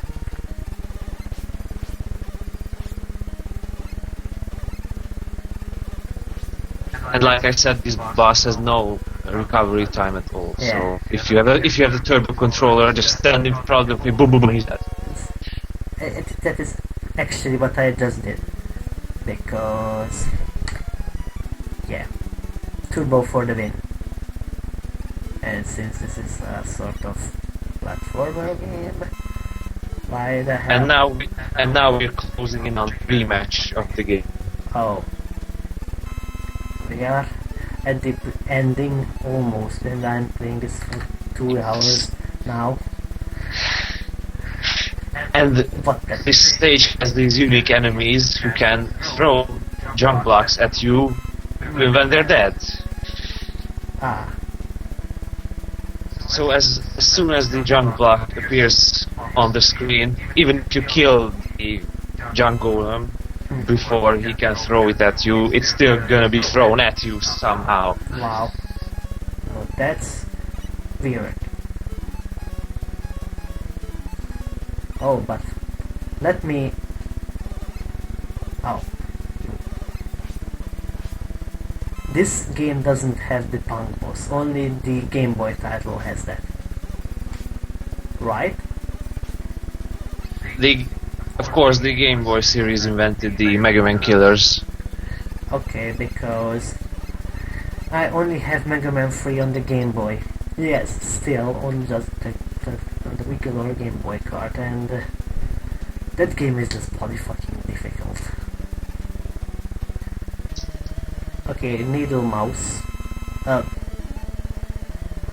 And like I said, this boss has no recovery time at all. Yeah. So if you have the turbo controller, just stand in front of me, boom, boom, boom, he's dead. That is actually what I just did. Because... yeah. Turbo for the win. And since this is a sort of platformer game, why the hell... And now we're closing in on rematch of the game. Oh. We are at the ending almost, and I'm playing this for 2 hours now. And What this stage has these unique enemies who can throw junk blocks at you when they're dead. Ah. So as soon as the junk block appears on the screen, even if you kill the junk golem before he can throw it at you, it's still gonna be thrown at you somehow. Wow. Well, that's weird. Oh, but let me... Oh. This game doesn't have the punk boss, only the Game Boy title has that. Right? Of course, the Game Boy series invented the Mega Man killers. Okay, because I only have Mega Man 3 on the Game Boy. Yes, still on just the regular Game Boy card, and that game is just bloody fucking difficult. Okay, Needle Mouse.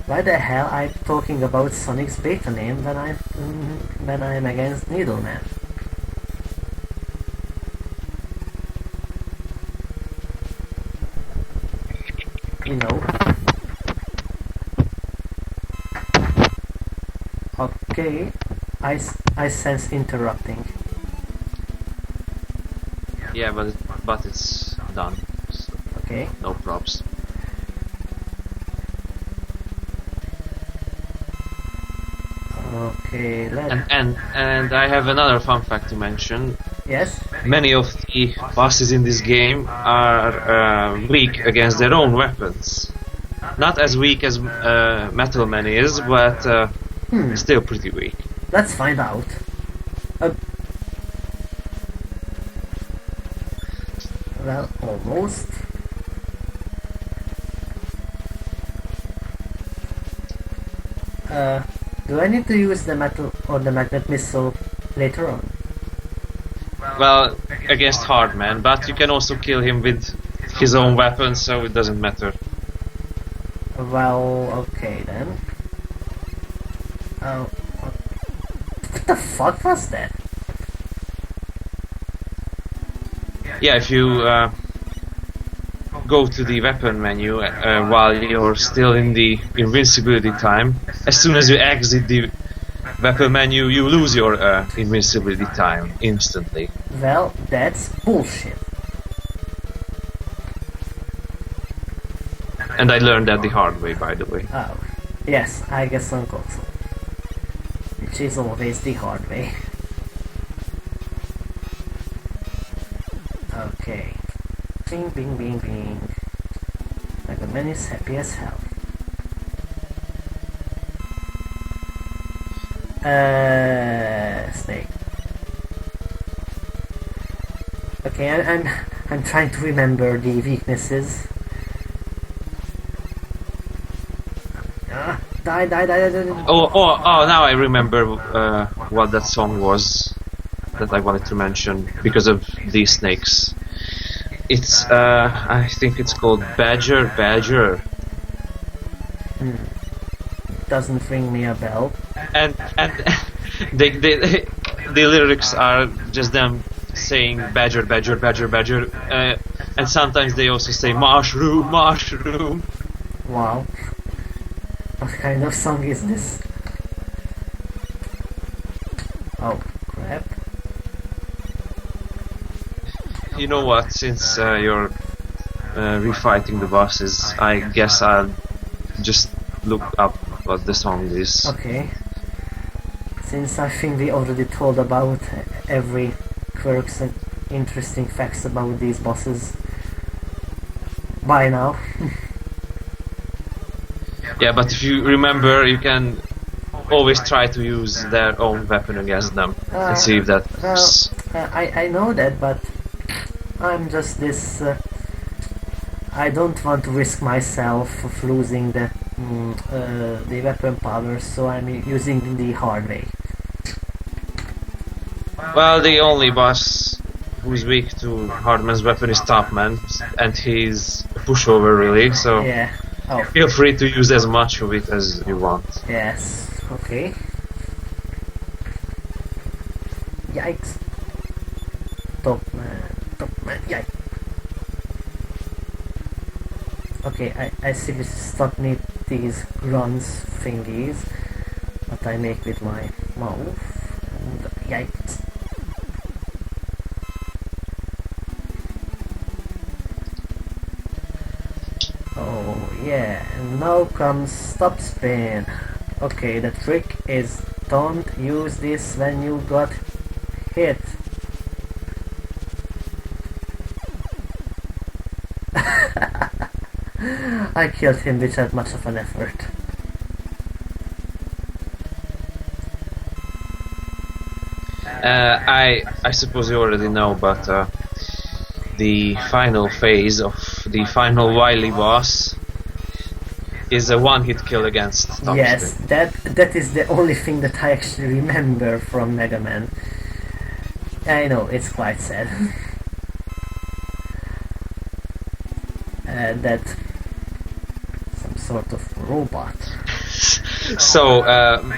Why the hell I'm talking about Sonic's beta name when I'm against Needleman? You know. Okay, I sense interrupting. Yeah, but it's done. So Okay. no props. Okay, And I have another fun fact to mention. yes? Many of the bosses in this game are weak against their own weapons. Not as weak as Metal Man is, but still pretty weak. Let's find out. Well, almost. Do I need to use the metal or the magnet missile later on? Well, against Hardman, but you can also kill him with his own weapon, so it doesn't matter. Well, okay then. Oh, what the fuck was that? Yeah, if you go to the weapon menu while you're still in the invincibility time, as soon as you exit the weapon menu, you lose your invincibility time instantly. Well, that's bullshit. And I learned that the hard way, by the way. Oh, yes, I guess on console. Which is always the hard way. Okay. Bing, bing, bing, bing. Mega Man is happy as hell. Snake. Okay, I'm trying to remember the weaknesses. Die, die, die, die, die. Oh! Now I remember what that song was that I wanted to mention because of these snakes. It's I think it's called Badger. Doesn't ring me a bell. And the lyrics are just them saying Badger, and sometimes they also say mushroom. Wow. What kind of song is this? Oh, crap. You know what? Since you're refighting the bosses, I guess I'll just look up what the song is. Okay. Since I think we already told about every quirks and interesting facts about these bosses by now. Yeah, but if you remember, you can always try to use their own weapon against them and see if that works. I know that, but I'm just this... I don't want to risk myself of losing the weapon power, so I'm using the hard way. Well, the only boss who's weak to Hardman's weapon is Topman, and he's a pushover really, so Yeah. Oh, feel free to use as much of it as you want. yes. Okay. Yikes. Top man, yikes. Okay, I seriously stop need these runs thingies that I make with my mouth. And yikes. Oh yeah, and now comes stop spin. Okay, the trick is don't use this when you got hit. I killed him without much of an effort. I suppose you already know, but the final phase of the final Wily boss is a one-hit kill against Topspin. Yes, that is the only thing that I actually remember from Mega Man. I know, it's quite sad. That some sort of robot. So,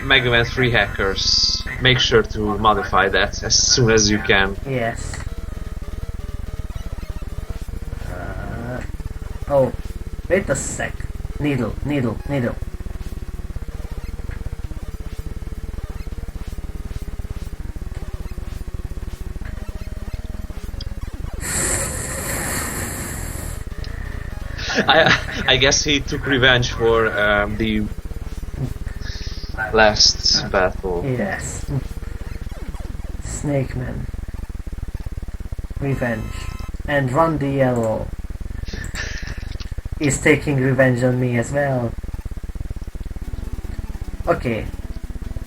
Mega Man 3 hackers, make sure to modify that as soon as you can. Yes. Oh, wait a sec. Needle. I guess he took revenge for the last battle. Yes. Snake Man. Revenge. And Ron the Yellow is taking revenge on me as well. Okay.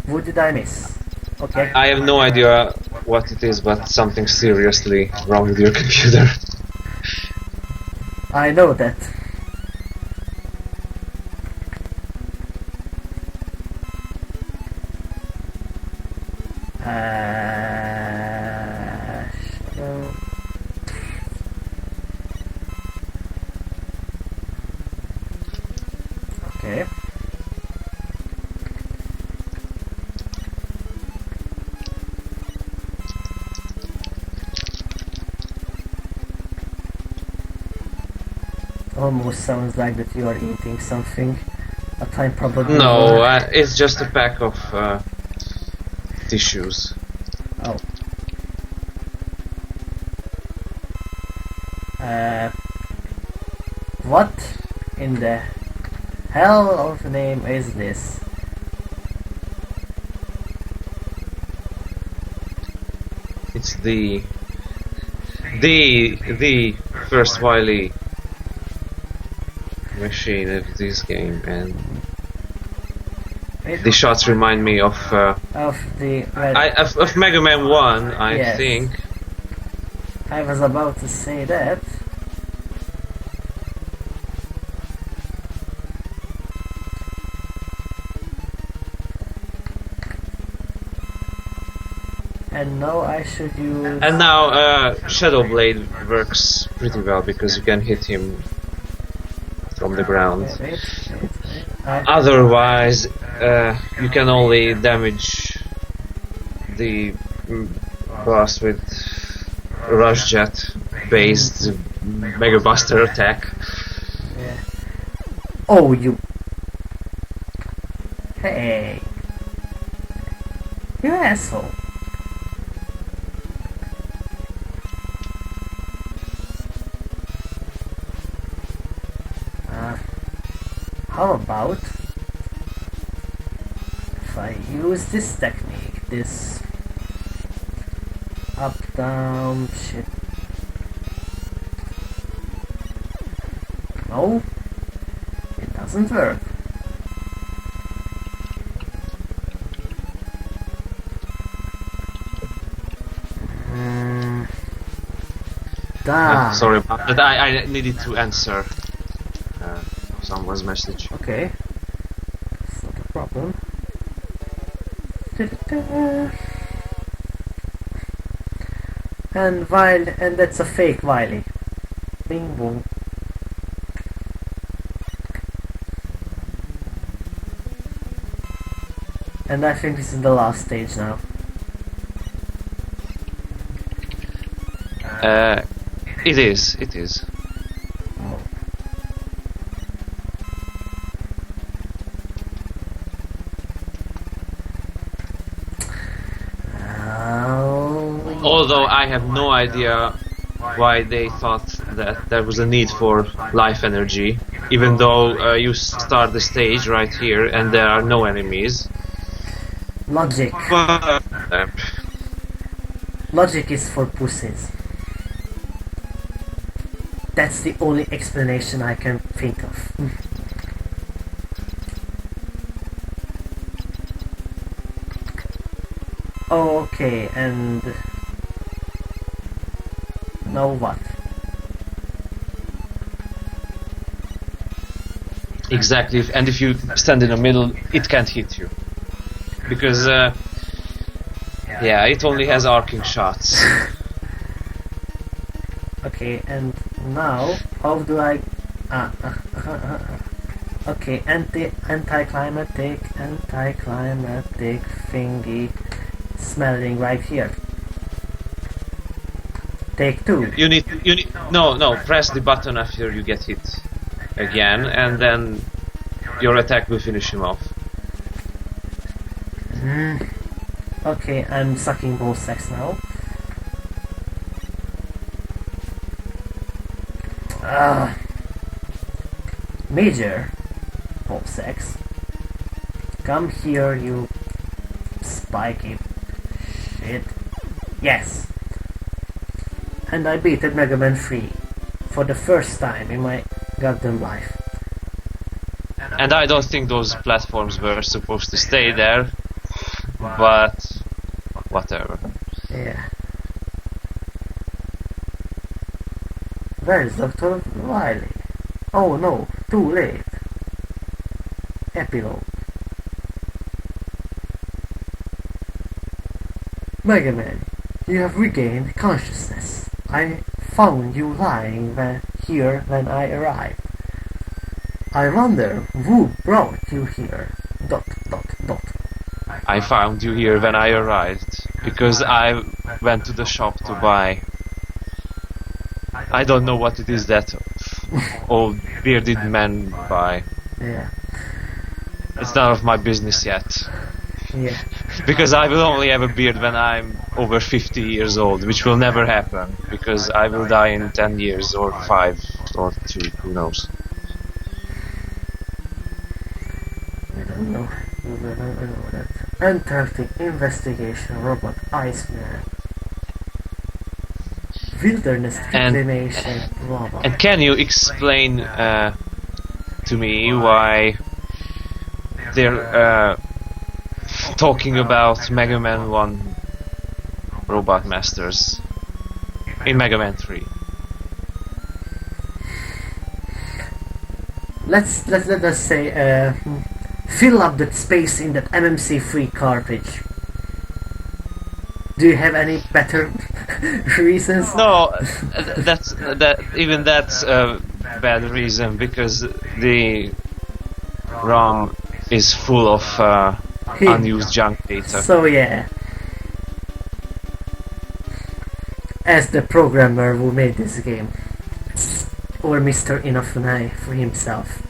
What did I miss? Okay. I have no idea what it is, but something seriously wrong with your computer. I know that. Shadow. Okay. Almost sounds like that you are eating something. But I'm probably No, wrong. it's just a pack of tissues. Oh. What in the hell of a name is this? It's the first Wily machine of this game, and the shots remind me of The red. of Mega Man 1, I Yes. think. I was about to say that. And now I should use. And now Shadow Blade works pretty well because you can hit him from the ground. Wait. Otherwise, you can only damage the boss with Rush Jet based Mega Buster attack. Yeah. Oh, you. Hey. You asshole. How about if I use this technique, this up, down, shit. No, it doesn't work. Sorry about that. I needed to answer someone's message. Okay, it's not a problem. And that's a fake Wily. Bing boom. And I think this is the last stage now. It is. Oh. Although I have no idea why they thought that there was a need for life energy, even though you start the stage right here and there are no enemies. Logic. But, Logic is for pussies. That's the only explanation I can think of. Okay, and now what? exactly, and if you stand in the middle, it can't hit you. Because, yeah, it only has arcing shots. Okay, and now how do I? Okay, anticlimactic thingy smelling right here. Take 2. You need no, press the button after you get hit again, and then your attack will finish him off. Okay, I'm sucking ball sacks now. Major Popsex, come here, you spiky shit. Yes! And I beated Mega Man 3 for the first time in my goddamn life. And I don't think those platforms were supposed to stay there, but whatever. Yeah. Where is Dr. Wily? Oh no, too late. Epilogue. Mega Man, you have regained consciousness. I found you lying here when I arrived. I wonder who brought you here. ... I found you here when I arrived, because I went to the shop to buy... I don't know what it is that old bearded men buy. Yeah. It's none of my business yet. Yeah. Because I will only have a beard when I'm over 50 years old, which will never happen, because I will die in 10 years, or 5, or 2, who knows. I don't know. I don't know that. Antarctic investigation robot Iceman. Wilderness reclamation robot. And can you explain to me why they're talking about Mega Man 1 Robot Masters in Mega Man 3? Let us say fill up the space in that MMC3 cartridge. Do you have any better reasons? No, that's a bad reason, because the ROM is full of unused junk data. So yeah, as the programmer who made this game, or Mr. Inafune for himself.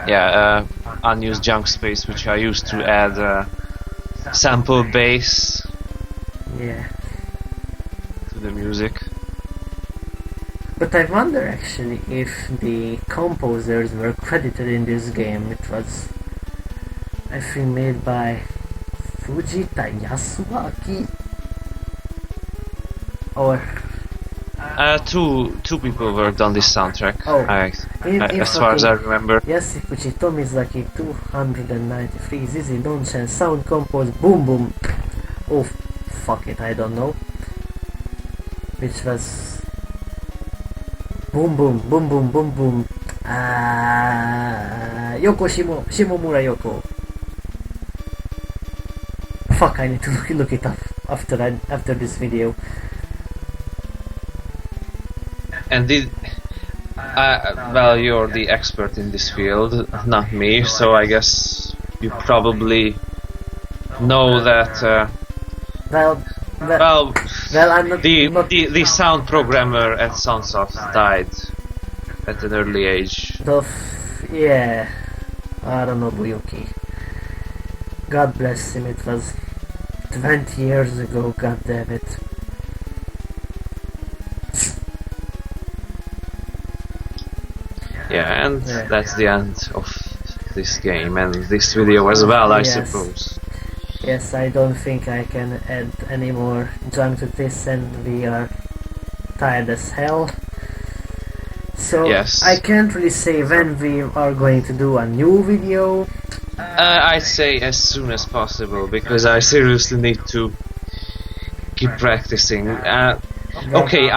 Yeah, unused junk space, which I used to add sample bass Yeah. to the music. But I wonder actually if the composers were credited in this game. It was, I think, made by Fujita Yasuaki, or Two people worked on this soundtrack. Oh, As far as I remember. Yasukuchi Tomizaki 293 Zizi Donshan sound compose boom boom. Oh fuck it, I don't know. Which was boom boom boom boom boom boom. Yoko Shimomura Yoko. Fuck, I need to look it up after this video. And well, you're the expert in this field, not me, so I guess you probably know that. Well, I'm not. The sound programmer at Sunsoft died at an early age. Yeah, I don't know, Buyuki. God bless him. It was 20 years ago. God damn it. Yeah, and that's the end of this game and this video as well, I suppose. Yes, I don't think I can add any more junk to this, and we are tired as hell. So yes. I can't really say when we are going to do a new video. I'd say as soon as possible, because I seriously need to keep practicing. Okay,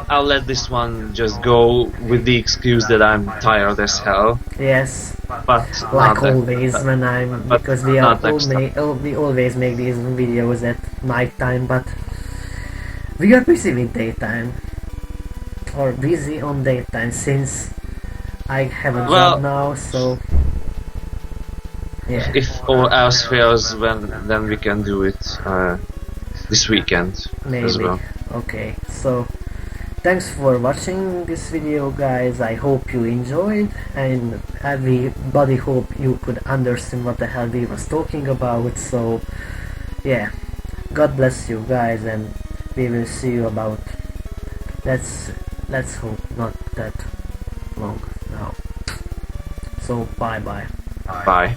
I'll let this one just go with the excuse that I'm tired as hell. Yes, but like always when I'm, because we always make these videos at night time, but we are busy with daytime, or busy on daytime, since I have a job now, so yeah. If all else fails, then we can do it this weekend as well. Okay, so thanks for watching this video, guys. I hope you enjoyed, and everybody hope you could understand what the hell we was talking about. So yeah, God bless you guys, and we will see you about, let's let's hope not that long now. So bye bye. Bye.